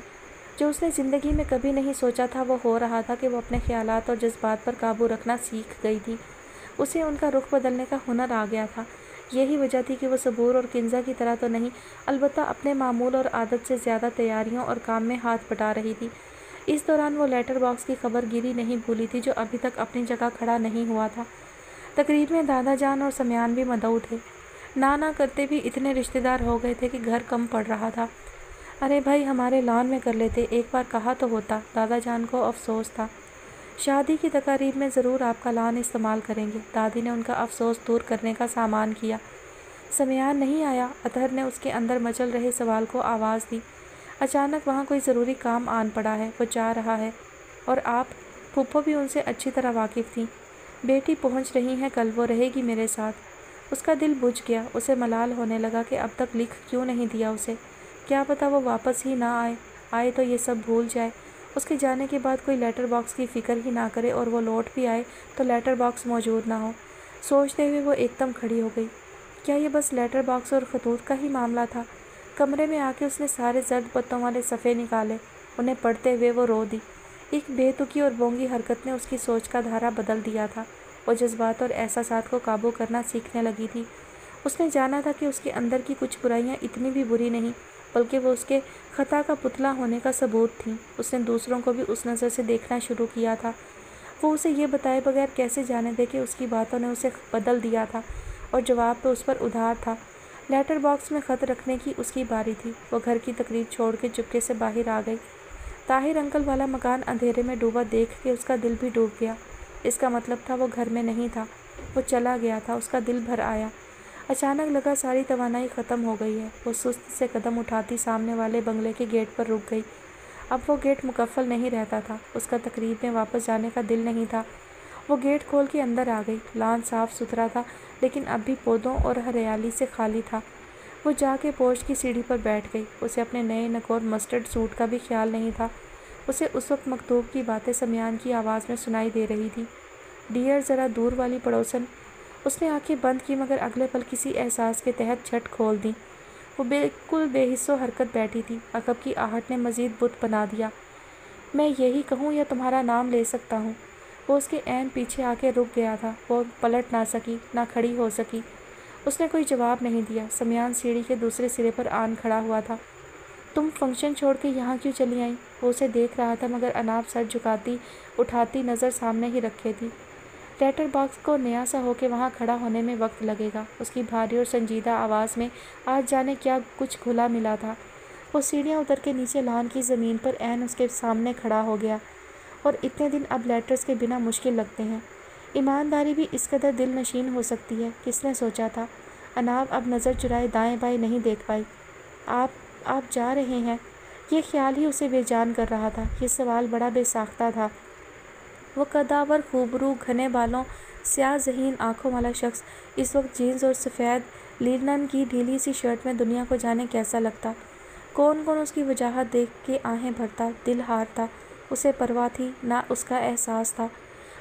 جو اس نے زندگی میں کبھی نہیں سوچا تھا وہ ہو رہا تھا کہ وہ اپنے خیالات اور جذبات پر قابو رکھنا سیکھ گئی تھی۔ اسے ان کا رخ بدلنے کا ہنر آ گیا تھا۔ یہی وجہ تھی کہ وہ صبور اور کنزا کی طرح تو نہیں، البتہ اپنے معمول اور عادت سے زیادہ تیاریوں اور کام میں ہاتھ بٹا رہی تھی۔ اس دوران وہ لیٹر باکس کی خبر گیری نہیں بھولی تھی جو ابھی تک اپنی جگہ کھڑا نہیں ہوا تھا۔ تقریب میں دادا جان اور سمیان بھی مدعو تھے۔ نہ کرتے بھی اتنے رشتے دار ہو گئے تھے کہ گھر کم پڑ رہا تھا۔ ارے بھائی، ہمارے لان میں کر لیتے، ایک بار کہا تو ہوتا۔ دادا جان کو افسوس تھا۔ شادی کی تقاریب میں ضرور آپ کا لان استعمال کریں گے۔ دادی نے ان کا افسوس دور کرنے کا سامان کیا۔ سمیان نہیں آیا؟ اطہر نے اس کے اندر مچل رہے سوال کو آواز دی۔ اچانک وہاں کوئی ضروری کام آن پڑا ہے، وہ چاہ رہا ہے۔ اور آپ؟ پھپھو بھی ان سے اچھی طرح واقف تھیں۔ بیٹی پہنچ رہی ہیں کل، وہ رہے گی میرے ساتھ۔ اس کا دل بجھ گیا۔ اسے ملال ہونے لگا کہ اب تک لکھ کیوں نہیں دیا اسے۔ کیا پتہ وہ واپس ہی نہ آئے تو یہ سب بھول جائے، اس کے جانے کے بعد کوئی لیٹر باکس کی فکر ہی نہ کرے، اور وہ لوٹ بھی آئے تو لیٹر باکس موجود نہ ہو۔ سوچتے ہوئے وہ ایک دم کھڑی ہو گئی۔ کیا یہ بس لیٹر باکس اور خطوط کا ہی معاملہ تھا؟ کمرے میں آ کے اس نے سارے زرد پتوں والے صفحے نکالے۔ انہیں پڑھتے ہوئے وہ رو دی۔ ایک بے تکی اور بونگی حرکت نے اس کی سوچ کا دھارا بدل دیا تھا۔ وہ جذبات اور احساسات کو قابو کرنا سیکھنے لگی تھی۔ اس نے جانا تھا کہ اس کے اندر کی کچھ برائیاں اتنی بھی بری نہیں، بلکہ وہ اس کے خطا کا پتلا ہونے کا ثبوت تھیں۔ اس نے دوسروں کو بھی اس نظر سے دیکھنا شروع کیا تھا۔ وہ اسے یہ بتائے بغیر کیسے جانے دے کہ اس کی باتوں نے اسے بدل دیا تھا، اور جواب تو اس پر ادھار تھا۔ لیٹر باکس میں خط رکھنے کی اس کی باری تھی۔ وہ گھر کی تقریب چھوڑ کے چپکے سے باہر آ گئی۔ طاہر انکل والا مکان اندھیرے میں ڈوبا دیکھ کے اس کا دل بھی ڈوب گیا۔ اس کا مطلب تھا وہ گھر میں نہیں تھا، وہ چلا گیا تھا۔ اس کا دل بھر آیا۔ اچانک لگا ساری توانائی ختم ہو گئی ہے۔ وہ سست سے قدم اٹھاتی سامنے والے بنگلے کے گیٹ پر رک گئی۔ اب وہ گیٹ مقفل نہیں رہتا تھا۔ اس کا تقریب میں واپس جانے کا دل نہیں تھا۔ وہ گیٹ کھول کے اندر آ گئی۔ لان صاف ستھرا تھا لیکن اب بھی پودوں اور ہریالی سے خالی تھا۔ وہ جا کے پورچ کی سیڑھی پر بیٹھ گئی۔ اسے اپنے نئے نکور مسٹرڈ سوٹ کا بھی خیال نہیں تھا۔ اسے اس وقت مکتوب کی باتیں سمیان کی آواز میں سنائی دے رہی تھی۔ ڈیئر ذرا دور والی پڑوسن۔ اس نے آنکھیں بند کی مگر اگلے پل کسی احساس کے تحت جھٹ کھول دیں۔ وہ بالکل بے حس و حرکت بیٹھی تھی۔ عقب کی آہٹ نے مزید بت بنا دیا۔ میں یہی کہوں یا تمہارا نام لے سکتا ہوں؟ وہ اس کے عین پیچھے آ کے رک گیا تھا۔ وہ پلٹ نہ سکی، نہ کھڑی ہو سکی۔ اس نے کوئی جواب نہیں دیا۔ سمیان سیڑھی کے دوسرے سرے پر آن کھڑا ہوا تھا۔ تم فنکشن چھوڑ کے یہاں کیوں چلی آئیں؟ وہ اسے دیکھ رہا تھا مگر اناب سر جھکاتی اٹھاتی نظر سامنے ہی رکھے تھی۔ لیٹر باکس کو نیا سا ہو کے وہاں کھڑا ہونے میں وقت لگے گا۔ اس کی بھاری اور سنجیدہ آواز میں آج جانے کیا کچھ گھلا ملا تھا۔ وہ سیڑھیاں اتر کے نیچے لان کی زمین پر عین اس کے سامنے کھڑا ہو گیا۔ اور اتنے دن اب لیٹرز کے بنا مشکل لگتے ہیں۔ ایمانداری بھی اس قدر دل نشین ہو سکتی ہے، کس نے سوچا تھا؟ اناب اب نظر چرائے دائیں بائیں نہیں دیکھ پائی۔ آپ جا رہے ہیں؟ یہ خیال ہی اسے بے جان کر رہا تھا۔ یہ سوال بڑا بے ساختہ تھا۔ وہ قداور خوبرو گھنے بالوں سیاہ ذہین آنکھوں والا شخص اس وقت جینز اور سفید لینن کی ڈھیلی سی شرٹ میں دنیا کو جانے کیسا لگتا۔ کون کون اس کی وجاہت دیکھ کے آہیں بھرتا، دل ہارتا۔ اسے پرواہ تھی نہ اس کا احساس تھا۔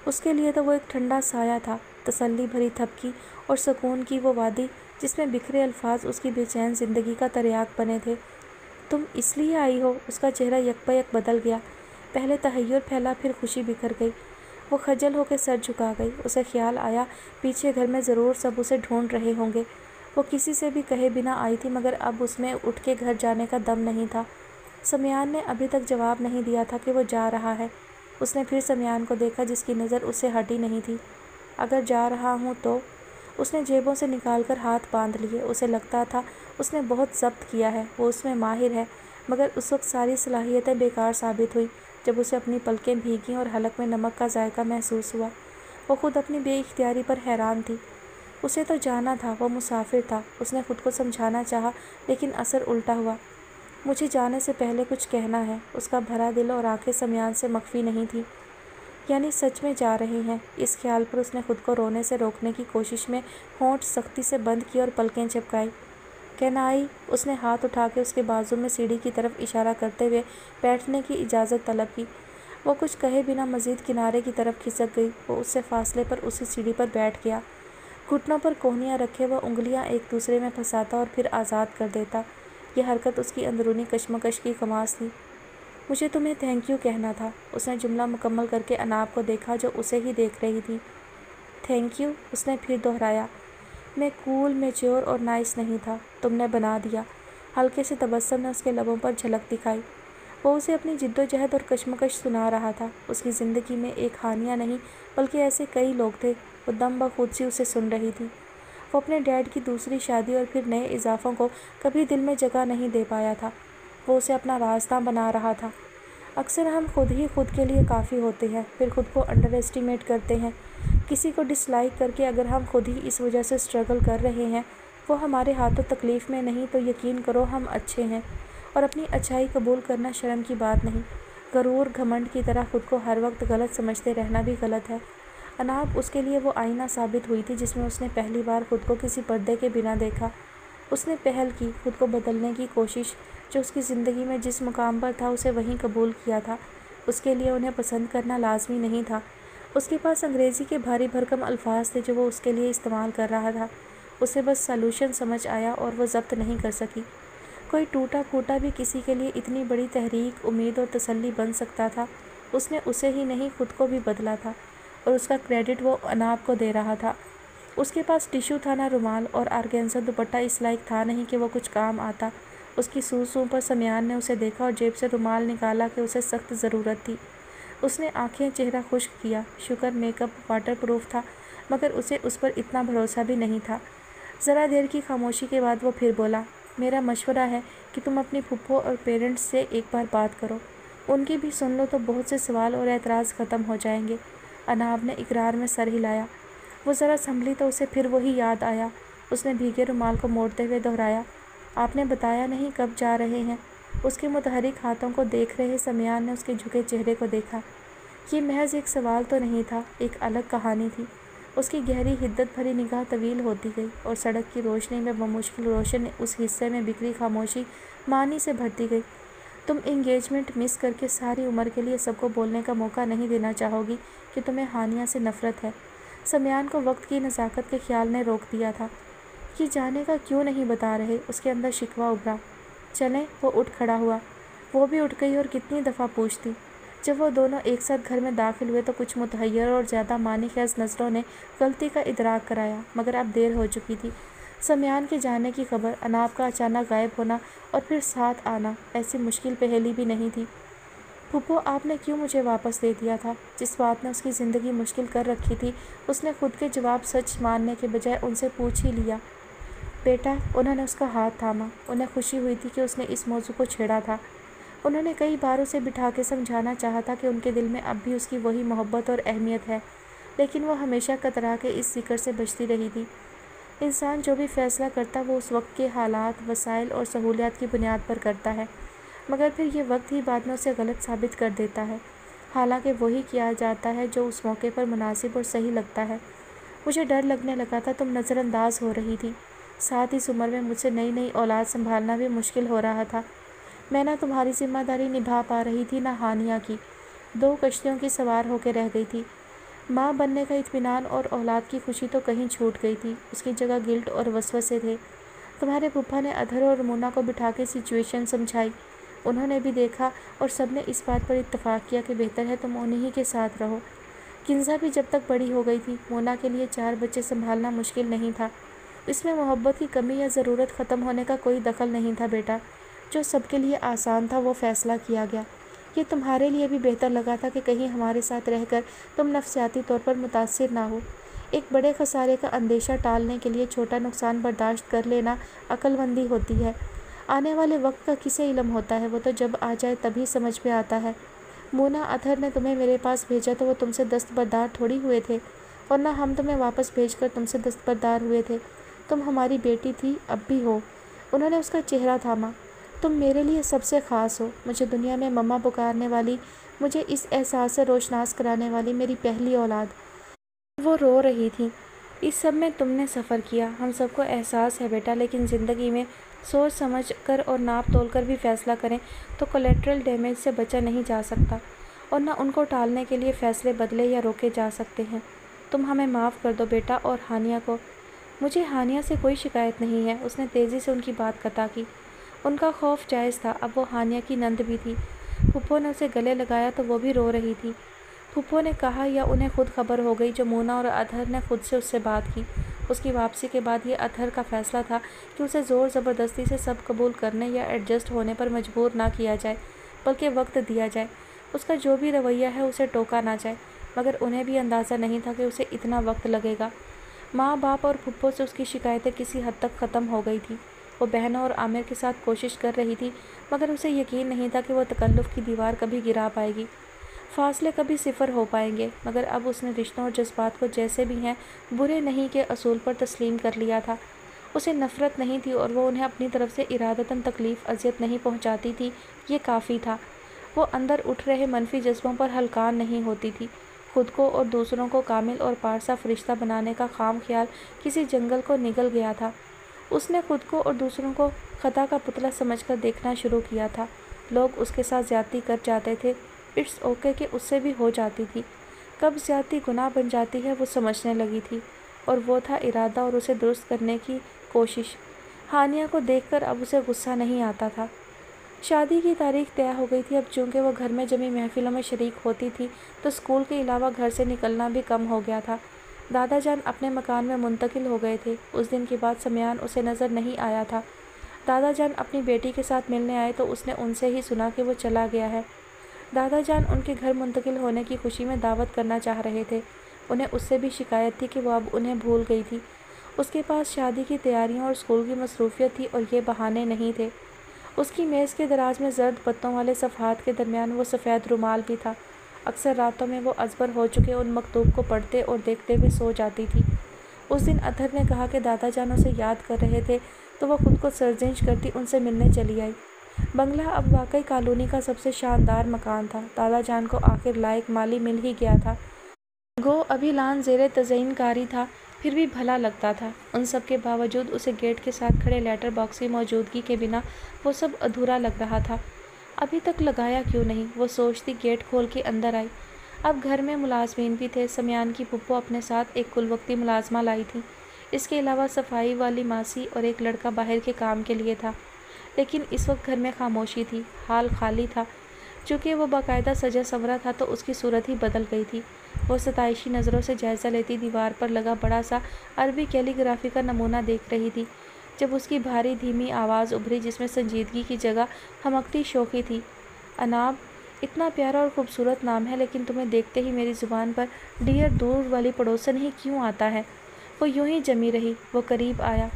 اس کے لیے تو وہ ایک ٹھنڈا سایہ تھا، تسلی بھری تھپکی اور سکون کی وہ وادی جس میں بکھرے الفاظ اس کی بے چین زندگی کا تریاک بنے تھے۔ تم اس لیے آئی ہو؟ اس کا چہرہ یک بہ یک بدل گیا۔ پہلے تحیر پھیلا پھر خوشی بکھر گئی۔ وہ خجل ہو کے سر جھکا گئی۔ اسے خیال آیا پیچھے گھر میں ضرور سب اسے ڈھونڈ رہے ہوں گے۔ وہ کسی سے بھی کہے بنا آئی تھی مگر اب اس میں اٹھ کے گھر جانے کا دم نہیں تھا۔ سمیان نے ابھی تک جواب نہیں دیا تھا کہ وہ جا رہا ہے۔ اس نے پھر سمیان کو دیکھا جس کی نظر اس سے ہٹی نہیں تھی۔ اگر جا رہا ہوں تو؟ اس نے جیبوں سے نکال کر ہاتھ باندھ لیے۔ اسے لگتا تھا اس نے بہت ضبط کیا ہے، وہ اس میں ماہر ہے، مگر اس وقت ساری صلاحیتیں بیکار ثابت ہوئیں جب اسے اپنی پلکیں بھیگیں اور حلق میں نمک کا ذائقہ محسوس ہوا۔ وہ خود اپنی بے اختیاری پر حیران تھی۔ اسے تو جانا تھا، وہ مسافر تھا۔ اس نے خود کو سمجھانا چاہا لیکن اثر الٹا ہوا۔ مجھے جانے سے پہلے کچھ کہنا ہے۔ اس کا بھرا دل اور آنکھیں سمیان سے مخفی نہیں تھی۔ یعنی سچ میں جا رہے ہیں؟ اس خیال پر اس نے خود کو رونے سے روکنے کی کوشش میں ہونٹ سختی سے بند کیے اور پلکیں چپکائی۔ کینائی؟ اس نے ہاتھ اٹھا کے اس کے بازو میں سیڑھی کی طرف اشارہ کرتے ہوئے بیٹھنے کی اجازت طلب کی۔ وہ کچھ کہے بنا مزید کنارے کی طرف کھسک گئی۔ وہ اس سے فاصلے پر اسی سیڑھی پر بیٹھ گیا۔ گھٹنوں پر کوہنیاں رکھے وہ انگلیاں ایک دوسرے میں پھنساتا اور پھر آزاد کر دیتا۔ یہ حرکت اس کی اندرونی کشمکش کی خماس تھی۔ مجھے تمہیں تھینک یو کہنا تھا۔ اس نے جملہ مکمل کر کے اناب کو دیکھا جو اسے ہی دیکھ رہی تھی۔ Thank you? اس نے پھر دہرایا۔ میں کول، میچور اور نائس نہیں تھا، تم نے بنا دیا۔ ہلکے سے تبسم نے اس کے لبوں پر جھلک دکھائی۔ وہ اسے اپنی جد و جہد اور کشمکش سنا رہا تھا۔ اس کی زندگی میں ایک ہانیہ نہیں بلکہ ایسے کئی لوگ تھے۔ وہ دم بخود سی اسے سن رہی تھی۔ وہ اپنے ڈیڈ کی دوسری شادی اور پھر نئے اضافوں کو کبھی دل میں جگہ نہیں دے پایا تھا۔ وہ اسے اپنا رازداں بنا رہا تھا۔ اکثر ہم خود ہی خود کے لیے کافی ہوتے ہیں، پھر خود کو انڈر ایسٹیمیٹ کرتے ہیں۔ کسی کو ڈس لائک کر کے اگر ہم خود ہی اس وجہ سے اسٹرگل کر رہے ہیں وہ ہمارے ہاتھوں تکلیف میں نہیں تو یقین کرو ہم اچھے ہیں، اور اپنی اچھائی قبول کرنا شرم کی بات نہیں۔ غرور، گھمنڈ کی طرح خود کو ہر وقت غلط سمجھتے رہنا بھی غلط ہے۔ اناب اس کے لیے وہ آئینہ ثابت ہوئی تھی جس میں اس نے پہلی بار خود کو کسی پردے کے بنا دیکھا۔ اس نے پہل کی، خود کو بدلنے کی کوشش۔ جو اس کی زندگی میں جس مقام پر تھا اسے وہیں قبول کیا تھا۔ اس کے لیے انہیں پسند کرنا لازمی نہیں تھا۔ اس کے پاس انگریزی کے بھاری بھرکم الفاظ تھے جو وہ اس کے لیے استعمال کر رہا تھا۔ اسے بس سالوشن سمجھ آیا اور وہ ضبط نہیں کر سکی۔ کوئی ٹوٹا پھوٹا بھی کسی کے لیے اتنی بڑی تحریک، امید اور تسلی بن سکتا تھا۔ اس نے اسے ہی نہیں خود کو بھی بدلا تھا، اور اس کا کریڈٹ وہ اناب کو دے رہا تھا۔ اس کے پاس ٹیشو تھا نہ رومال، اور آرگینزا دوپٹہ اس لائق تھا نہیں کہ وہ کچھ کام آتا۔ اس کی سو پر سمیان نے اسے دیکھا اور جیب سے رومال نکالا کہ اسے سخت ضرورت تھی۔ اس نے آنکھیں چہرہ خشک کیا۔ شکر میک اپ واٹر پروف تھا، مگر اسے اس پر اتنا بھروسہ بھی نہیں تھا۔ ذرا دیر کی خاموشی کے بعد وہ پھر بولا، میرا مشورہ ہے کہ تم اپنی پھپھو اور پیرنٹس سے ایک بار بات کرو، ان کی بھی سن لو تو بہت سے سوال اور اعتراض ختم ہو جائیں گے۔ اناب نے اقرار میں سر ہلایا۔ وہ ذرا سنبھلی تو اسے پھر وہی یاد آیا۔ اس نے بھیگے رومال کو موڑتے ہوئے دہرایا، آپ نے بتایا نہیں کب جا رہے ہیں؟ اس کے متحرک ہاتھوں کو دیکھ رہے سمیان نے اس کے جھکے چہرے کو دیکھا۔ یہ محض ایک سوال تو نہیں تھا، ایک الگ کہانی تھی۔ اس کی گہری حدت بھری نگاہ طویل ہوتی گئی اور سڑک کی روشنی میں بمشکل روشن اس حصے میں بکھری خاموشی معنی سے بھرتی گئی۔ تم انگیجمنٹ مس کر کے ساری عمر کے لیے سب کو بولنے کا موقع نہیں دینا چاہو گی کہ تمہیں ہانیہ سے نفرت ہے۔ سمیان کو وقت کی نزاکت کے خیال نے روک دیا تھا۔ یہ جانے کا کیوں نہیں بتا رہے؟ اس کے اندر شکوہ ابھرا۔ چلیں، وہ اٹھ کھڑا ہوا۔ وہ بھی اٹھ گئی اور کتنی دفعہ پوچھتی۔ جب وہ دونوں ایک ساتھ گھر میں داخل ہوئے تو کچھ متحیر اور زیادہ معنی خیز نظروں نے غلطی کا ادراک کرایا، مگر اب دیر ہو چکی تھی۔ سمیان کے جانے کی خبر، اناب کا اچانک غائب ہونا اور پھر ساتھ آنا ایسی مشکل پہیلی بھی نہیں تھی۔ پھپھو، آپ نے کیوں مجھے واپس دے دیا تھا؟ جس بات نے اس کی زندگی مشکل کر رکھی تھی، اس نے خود کے جواب سچ ماننے کے بجائے ان سے پوچھ ہی لیا۔ بیٹا، انہوں نے اس کا ہاتھ تھاما۔ انہیں خوشی ہوئی تھی کہ اس نے اس موضوع کو چھیڑا تھا۔ انہوں نے کئی بار اسے بٹھا کے سمجھانا چاہا تھا کہ ان کے دل میں اب بھی اس کی وہی محبت اور اہمیت ہے، لیکن وہ ہمیشہ کترا کے اس ذکر سے بچتی رہی تھی۔ انسان جو بھی فیصلہ کرتا وہ اس وقت کے حالات، وسائل اور سہولیات کی بنیاد پر کرتا ہے، مگر پھر یہ وقت ہی بعد میں اسے غلط ثابت کر دیتا ہے، حالانکہ وہی کیا جاتا ہے جو اس موقع پر مناسب اور صحیح لگتا ہے۔ مجھے ڈر لگنے لگا تھا تم نظر انداز ہو رہی تھی، ساتھ اس عمر میں مجھ سے نئی نئی اولاد سنبھالنا بھی مشکل ہو رہا تھا۔ میں نہ تمہاری ذمہ داری نبھا پا رہی تھی نہ ہانیہ کی، دو کشتیوں کی سوار ہو کے رہ گئی تھی۔ ماں بننے کا اطمینان اور اولاد کی خوشی تو کہیں چھوٹ گئی تھی، اس کی جگہ گلٹ اور وسوسے تھے۔ تمہارے پھپھا نے اظہر اور مونا کو بٹھا کے سچویشن سمجھائی، انہوں نے بھی دیکھا اور سب نے اس بات پر اتفاق کیا کہ بہتر ہے تم انہی کے ساتھ رہو۔ کنزا بھی جب تک بڑی ہو گئی تھی، مونا کے لیے 4 بچے سنبھالنا مشکل نہیں تھا۔ اس میں محبت کی کمی یا ضرورت ختم ہونے کا کوئی دخل نہیں تھا بیٹا۔ جو سب کے لیے آسان تھا وہ فیصلہ کیا گیا۔ یہ تمہارے لیے بھی بہتر لگا تھا کہ کہیں ہمارے ساتھ رہ کر تم نفسیاتی طور پر متاثر نہ ہو۔ ایک بڑے خسارے کا اندیشہ ٹالنے کے لیے چھوٹا نقصان برداشت کر لینا عقل مندی ہوتی ہے۔ آنے والے وقت کا کسے علم ہوتا ہے؟ وہ تو جب آ جائے تبھی سمجھ میں آتا ہے۔ مونا، اطہر نے تمہیں میرے پاس بھیجا تو وہ تم سے دستبردار تھوڑی ہوئے تھے، اور نہ ہم تمہیں واپس بھیج کر تم سے دستبردار ہوئے تھے۔ تم ہماری بیٹی تھی، اب بھی ہو۔ انہوں نے اس کا چہرہ تھاما۔ تم میرے لیے سب سے خاص ہو، مجھے دنیا میں مما پکارنے والی، مجھے اس احساس سے روشناس کرانے والی میری پہلی اولاد۔ وہ رو رہی تھی۔ اس سب میں تم نے سفر کیا، ہم سب کو احساس ہے بیٹا، لیکن زندگی میں سوچ سمجھ کر اور ناپ تول کر بھی فیصلہ کریں تو کولیٹرل ڈیمیج سے بچا نہیں جا سکتا، اور نہ ان کو ٹالنے کے لیے فیصلے بدلے یا روکے جا سکتے ہیں۔ تم ہمیں معاف کر دو بیٹا، اور ہانیہ کو۔ مجھے ہانیہ سے کوئی شکایت نہیں ہے، اس نے تیزی سے ان کی بات قطع کی۔ ان کا خوف جائز تھا، اب وہ ہانیہ کی نند بھی تھی۔ پھپھو نے اسے گلے لگایا تو وہ بھی رو رہی تھی۔ پھپھو نے کہا یا انہیں خود خبر ہو گئی جو مونا اور اطہر نے خود سے اس سے بات کی۔ اس کی واپسی کے بعد یہ اطہر کا فیصلہ تھا کہ اسے زور زبردستی سے سب قبول کرنے یا ایڈجسٹ ہونے پر مجبور نہ کیا جائے، بلکہ وقت دیا جائے۔ اس کا جو بھی رویہ ہے اسے ٹوکا نہ جائے، مگر انہیں بھی اندازہ نہیں تھا کہ اسے اتنا وقت لگے گا۔ ماں باپ اور پھپھو سے اس کی شکایتیں کسی حد تک ختم ہو گئی تھیں۔ وہ بہنوں اور عامر کے ساتھ کوشش کر رہی تھی، مگر اسے یقین نہیں تھا کہ وہ تکلف کی دیوار کبھی گرا پائے گی، فاصلے کبھی صفر ہو پائیں گے۔ مگر اب اس نے رشتوں اور جذبات کو جیسے بھی ہیں برے نہیں کے اصول پر تسلیم کر لیا تھا۔ اسے نفرت نہیں تھی اور وہ انہیں اپنی طرف سے ارادتاً تکلیف اذیت نہیں پہنچاتی تھی، یہ کافی تھا۔ وہ اندر اٹھ رہے منفی جذبوں پر ہلکان نہیں ہوتی تھی۔ خود کو اور دوسروں کو کامل اور پارسا فرشتہ بنانے کا خام خیال کسی جنگل کو نگل گیا تھا۔ اس نے خود کو اور دوسروں کو خطا کا پتلا سمجھ کر دیکھنا شروع کیا تھا۔ لوگ اس کے ساتھ زیادتی کر جاتے تھے، اٹس اوکے کہ اس سے بھی ہو جاتی تھی۔ کب زیادتی گناہ بن جاتی ہے وہ سمجھنے لگی تھی، اور وہ تھا ارادہ اور اسے درست کرنے کی کوشش۔ ہانیہ کو دیکھ کر اب اسے غصہ نہیں آتا تھا۔ شادی کی تاریخ طے ہو گئی تھی۔ اب چونکہ وہ گھر میں جمی محفلوں میں شریک ہوتی تھی تو اسکول کے علاوہ گھر سے نکلنا بھی کم ہو گیا تھا۔ دادا جان اپنے مکان میں منتقل ہو گئے تھے۔ اس دن کے بعد سمیان اسے نظر نہیں آیا تھا۔ دادا جان اپنی بیٹی کے ساتھ ملنے آئے تو اس نے ان سے ہی سنا کہ وہ چلا گیا ہے۔ دادا جان ان کے گھر منتقل ہونے کی خوشی میں دعوت کرنا چاہ رہے تھے۔ انہیں اس سے بھی شکایت تھی کہ وہ اب انہیں بھول گئی تھی۔ اس کے پاس شادی کی تیاریاں اور اسکول کی مصروفیت تھی اور یہ بہانے نہیں تھے۔ اس کی میز کے دراز میں زرد پتوں والے صفحات کے درمیان وہ سفید رومال بھی تھا۔ اکثر راتوں میں وہ ازبر ہو چکے ان مکتوب کو پڑھتے اور دیکھتے ہوئے سو جاتی تھی۔ اس دن اطہر نے کہا کہ دادا جان اسے یاد کر رہے تھے تو وہ خود کو سرزنش کرتی ان سے ملنے چلی آئی۔ بنگلہ اب واقعی کالونی کا سب سے شاندار مکان تھا۔ دادا جان کو آخر لائق مالی مل ہی گیا تھا۔ گو ابھی لان زیر تزئین کاری تھا، پھر بھی بھلا لگتا تھا۔ ان سب کے باوجود اسے گیٹ کے ساتھ کھڑے لیٹر باکس کی موجودگی کے بنا وہ سب ادھورا لگ رہا تھا۔ ابھی تک لگایا کیوں نہیں، وہ سوچتی گیٹ کھول کے اندر آئی۔ اب گھر میں ملازمین بھی تھے۔ سمیان کی پھپھو اپنے ساتھ ایک کل وقتی ملازمہ لائی تھی۔ اس کے علاوہ صفائی والی ماسی اور ایک لڑکا باہر کے کام کے لیے تھا۔ لیکن اس وقت گھر میں خاموشی تھی، حال خالی تھا۔ چونکہ وہ باقاعدہ سجا سنورا تھا تو اس کی صورت ہی بدل گئی تھی۔ وہ ستائشی نظروں سے جائزہ لیتی دیوار پر لگا بڑا سا عربی کیلی گرافی کا نمونہ دیکھ رہی تھی، جب اس کی بھاری دھیمی آواز ابھری جس میں سنجیدگی کی جگہ ہمکتی شوخی تھی۔ اناب، اتنا پیارا اور خوبصورت نام ہے لیکن تمہیں دیکھتے ہی میری زبان پر ڈیئر دور والی پڑوسن ہی کیوں آتا ہے؟ وہ یوں ہی جمی رہی۔ وہ قریب آیا۔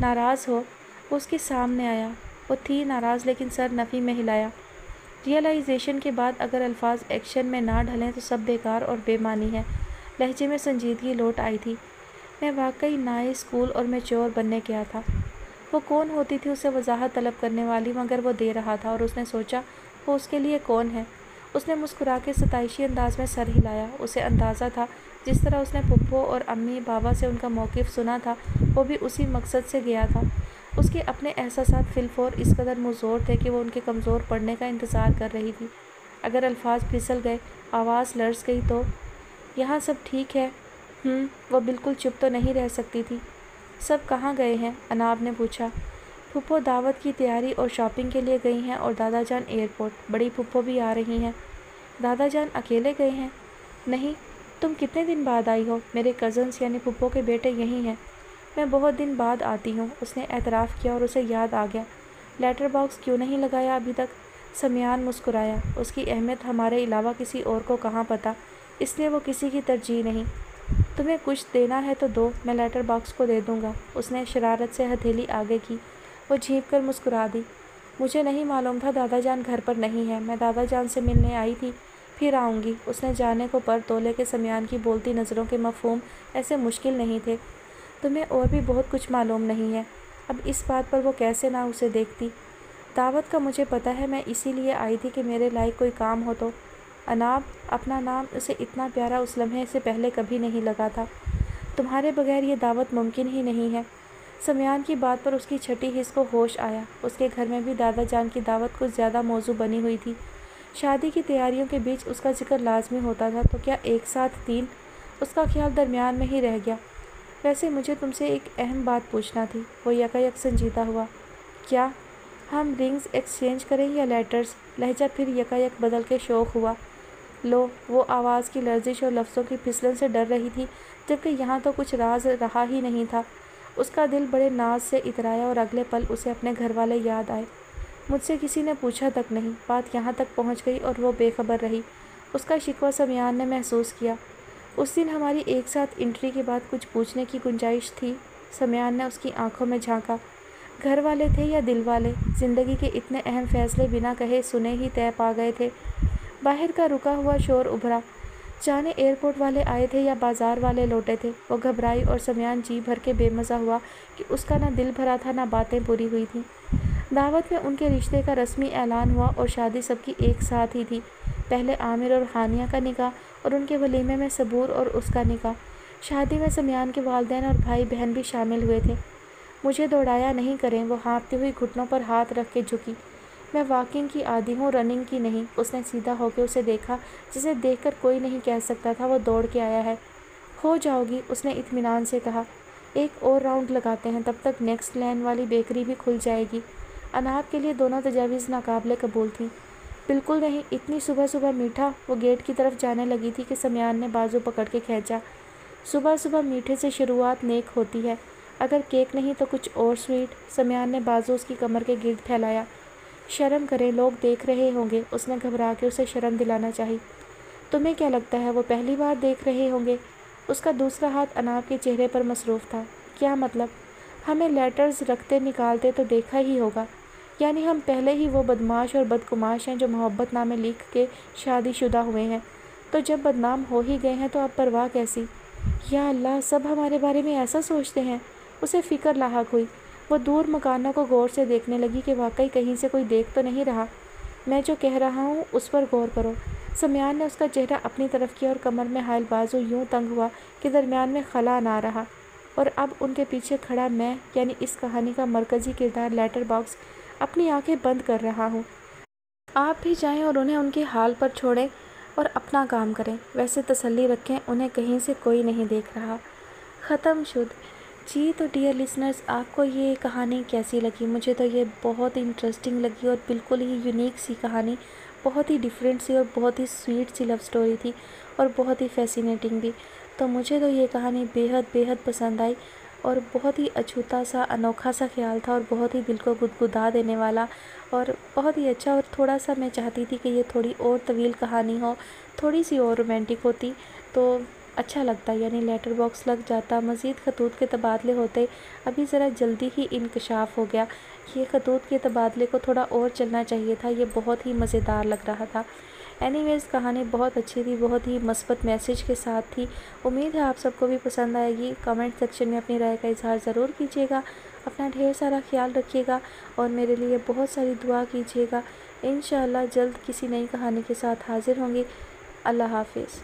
ناراض ہو؟ وہ اس کے سامنے آیا۔ وہ تھی ناراض لیکن سر نفی میں ہلایا۔ ریئلائزیشن کے بعد اگر الفاظ ایکشن میں نہ ڈھلیں تو سب بیکار اور بے معنی ہے۔ لہجے میں سنجیدگی لوٹ آئی تھی۔ میں واقعی نائس، کول اور میچور بننے گیا تھا۔ وہ کون ہوتی تھی اسے وضاحت طلب کرنے والی، مگر وہ دے رہا تھا اور اس نے سوچا وہ اس کے لیے کون ہے۔ اس نے مسکرا کے ستائشی انداز میں سر ہلایا۔ اسے اندازہ تھا جس طرح اس نے پھپھو اور امی بابا سے ان کا موقف سنا تھا وہ بھی اسی مقصد سے گیا تھا۔ اس کے اپنے احساسات فی الفور اس قدر مزور تھے کہ وہ ان کے کمزور پڑنے کا انتظار کر رہی تھی۔ اگر الفاظ پھسل گئے، آواز لرز گئی تو یہاں سب ٹھیک ہے؟ وہ بالکل چپ تو نہیں رہ سکتی تھی۔ سب کہاں گئے ہیں؟ اناب نے پوچھا۔ پھپھو دعوت کی تیاری اور شاپنگ کے لیے گئی ہیں اور دادا جان ایئرپورٹ۔ بڑی پھپھو بھی آ رہی ہیں۔ دادا جان اکیلے گئے ہیں؟ نہیں۔ تم کتنے دن بعد آئی ہو؟ میرے کزنس یعنی پھپھو کے بیٹے یہیں ہیں۔ میں بہت دن بعد آتی ہوں، اس نے اعتراف کیا اور اسے یاد آ گیا۔ لیٹر باکس کیوں نہیں لگایا ابھی تک؟ سمیان مسکرایا۔ اس کی اہمیت ہمارے علاوہ کسی اور کو کہاں پتہ، اس لیے وہ کسی کی ترجیح نہیں۔ تمہیں کچھ دینا ہے تو دو، میں لیٹر باکس کو دے دوں گا۔ اس نے شرارت سے ہتھیلی آگے کی۔ وہ جھینک کر مسکرا دی۔ مجھے نہیں معلوم تھا دادا جان گھر پر نہیں ہے۔ میں دادا جان سے ملنے آئی تھی، پھر آؤں گی۔ اس نے جانے کو پر تولے کہ سمیان کی بولتی نظروں کے مفہوم ایسے مشکل نہیں تھے۔ تمہیں اور بھی بہت کچھ معلوم نہیں ہے۔ اب اس بات پر وہ کیسے نہ اسے دیکھتی۔ دعوت کا مجھے پتہ ہے، میں اسی لیے آئی تھی کہ میرے لائق کوئی کام ہو تو۔ اناب، اپنا نام اسے اتنا پیارا اس لمحے سے پہلے کبھی نہیں لگا تھا۔ تمہارے بغیر یہ دعوت ممکن ہی نہیں ہے۔ سمیان کی بات پر اس کی چھٹی حس کو ہوش آیا۔ اس کے گھر میں بھی دادا جان کی دعوت کچھ زیادہ موزوں بنی ہوئی تھی۔ شادی کی تیاریوں کے بیچ اس کا ذکر لازمی ہوتا تھا، تو کیا ایک ساتھ تین؟ اس کا خیال درمیان میں ہی رہ گیا۔ ویسے مجھے تم سے ایک اہم بات پوچھنا تھی۔ وہ یکایک سنجیدہ ہوا۔ کیا؟ ہم رنگز ایکسچینج کریں یا لیٹرز؟ لہجہ پھر یکایک بدل کے شوخ ہوا۔ لو، وہ آواز کی لرزش اور لفظوں کی پھسلن سے ڈر رہی تھی، جبکہ یہاں تو کچھ راز رہا ہی نہیں تھا۔ اس کا دل بڑے ناز سے اترایا اور اگلے پل اسے اپنے گھر والے یاد آئے۔ مجھ سے کسی نے پوچھا تک نہیں، بات یہاں تک پہنچ گئی اور وہ بے خبر رہی۔ اس کا شکوہ سمیان نے محسوس کیا۔ اس دن ہماری ایک ساتھ انٹری کے بعد کچھ پوچھنے کی گنجائش تھی؟ سمیان نے اس کی آنکھوں میں جھانکا۔ گھر والے تھے یا دل والے؟ زندگی کے اتنے اہم فیصلے بنا کہے سنے ہی طے پا گئے تھے۔ باہر کا رکا ہوا شور ابھرا۔ جانے ایئرپورٹ والے آئے تھے یا بازار والے لوٹے تھے؟ وہ گھبرائی اور سمیان جی بھر کے بے مزہ ہوا کہ اس کا نہ دل بھرا تھا نہ باتیں پوری ہوئی تھیں۔ دعوت میں ان کے رشتے کا رسمی اعلان ہوا اور شادی سب کی ایک ساتھ ہی تھی۔ پہلے عامر اور ہانیہ کا نکاح اور ان کے ولیمے میں صبور اور اس کا نکاح۔ شادی میں سمیان کے والدین اور بھائی بہن بھی شامل ہوئے تھے۔ مجھے دوڑایا نہیں کریں، وہ ہانپتی ہوئی گھٹنوں پر ہاتھ رکھ کے جھکی۔ میں واکنگ کی عادی ہوں، رننگ کی نہیں۔ اس نے سیدھا ہو کے اسے دیکھا، جسے دیکھ کر کوئی نہیں کہہ سکتا تھا وہ دوڑ کے آیا ہے۔ ہو جاؤ گی، اس نے اطمینان سے کہا۔ ایک اور راؤنڈ لگاتے ہیں، تب تک نیکسٹ لین والی بیکری بھی کھل جائے گی۔ اناب کے لیے دونوں تجاویز ناقابل قبول تھیں۔ بالکل نہیں، اتنی صبح صبح میٹھا؟ وہ گیٹ کی طرف جانے لگی تھی کہ سمیان نے بازو پکڑ کے کھینچا۔ صبح صبح میٹھے سے شروعات نیک ہوتی ہے، اگر کیک نہیں تو کچھ اور سویٹ۔ سمیان نے بازو اس کی کمر کے گرد پھیلایا۔ شرم کریں، لوگ دیکھ رہے ہوں گے۔ اس نے گھبرا کے اسے شرم دلانا چاہی۔ تمہیں کیا لگتا ہے وہ پہلی بار دیکھ رہے ہوں گے؟ اس کا دوسرا ہاتھ اناب کے چہرے پر مصروف تھا۔ کیا مطلب؟ ہمیں لیٹرز رکھتے نکالتے تو دیکھا ہی ہوگا، یعنی ہم پہلے ہی وہ بدماش اور بدگماش ہیں جو محبت نامے لکھ کے شادی شدہ ہوئے ہیں، تو جب بدنام ہو ہی گئے ہیں تو اب پرواہ کیسی؟ یا اللہ، سب ہمارے بارے میں ایسا سوچتے ہیں؟ اسے فکر لاحق ہوئی۔ وہ دور مکانوں کو غور سے دیکھنے لگی کہ واقعی کہیں سے کوئی دیکھ تو نہیں رہا۔ میں جو کہہ رہا ہوں اس پر غور کرو۔ سمیان نے اس کا چہرہ اپنی طرف کیا اور کمر میں حائل بازو یوں تنگ ہوا کہ درمیان میں خلا نہ رہا، اور اب ان کے پیچھے کھڑا میں، یعنی اس کہانی کا مرکزی کردار لیٹر باکس، اپنی آنکھیں بند کر رہا ہوں۔ آپ بھی جائیں اور انہیں ان کے حال پر چھوڑیں اور اپنا کام کریں، ویسے تسلی رکھیں انہیں کہیں سے کوئی نہیں دیکھ رہا۔ ختم شد۔ جی تو ڈیئر لسنرز، آپ کو یہ کہانی کیسی لگی؟ مجھے تو یہ بہت انٹرسٹنگ لگی اور بالکل ہی یونیک سی کہانی، بہت ہی ڈیفرنٹ سی اور بہت ہی سویٹ سی لو سٹوری تھی اور بہت ہی فیسینیٹنگ بھی۔ تو مجھے تو یہ کہانی بے حد پسند آئی اور بہت ہی اچھوتا سا انوکھا سا خیال تھا اور بہت ہی دل کو گدگدا دینے والا اور بہت ہی اچھا، اور تھوڑا سا میں چاہتی تھی کہ یہ تھوڑی اور طویل کہانی ہو، تھوڑی سی اور رومانٹک ہوتی تو اچھا لگتا، یعنی لیٹر باکس لگ جاتا، مزید خطوط کے تبادلے ہوتے۔ ابھی ذرا جلدی ہی انکشاف ہو گیا، یہ خطوط کے تبادلے کو تھوڑا اور چلنا چاہیے تھا، یہ بہت ہی مزیدار لگ رہا تھا۔ اینی ویز کہانی بہت اچھی تھی، بہت ہی مثبت میسیج کے ساتھ تھی۔ امید ہے آپ سب کو بھی پسند آئے گی۔ کمنٹ سیکشن میں اپنی رائے کا اظہار ضرور کیجیے گا، اپنا ڈھیر سارا خیال رکھیے گا اور میرے لیے بہت ساری دعا کیجیے گا۔ انشاءاللہ جلد کسی نئی کہانی کے ساتھ حاضر ہوں گی۔ اللہ حافظ۔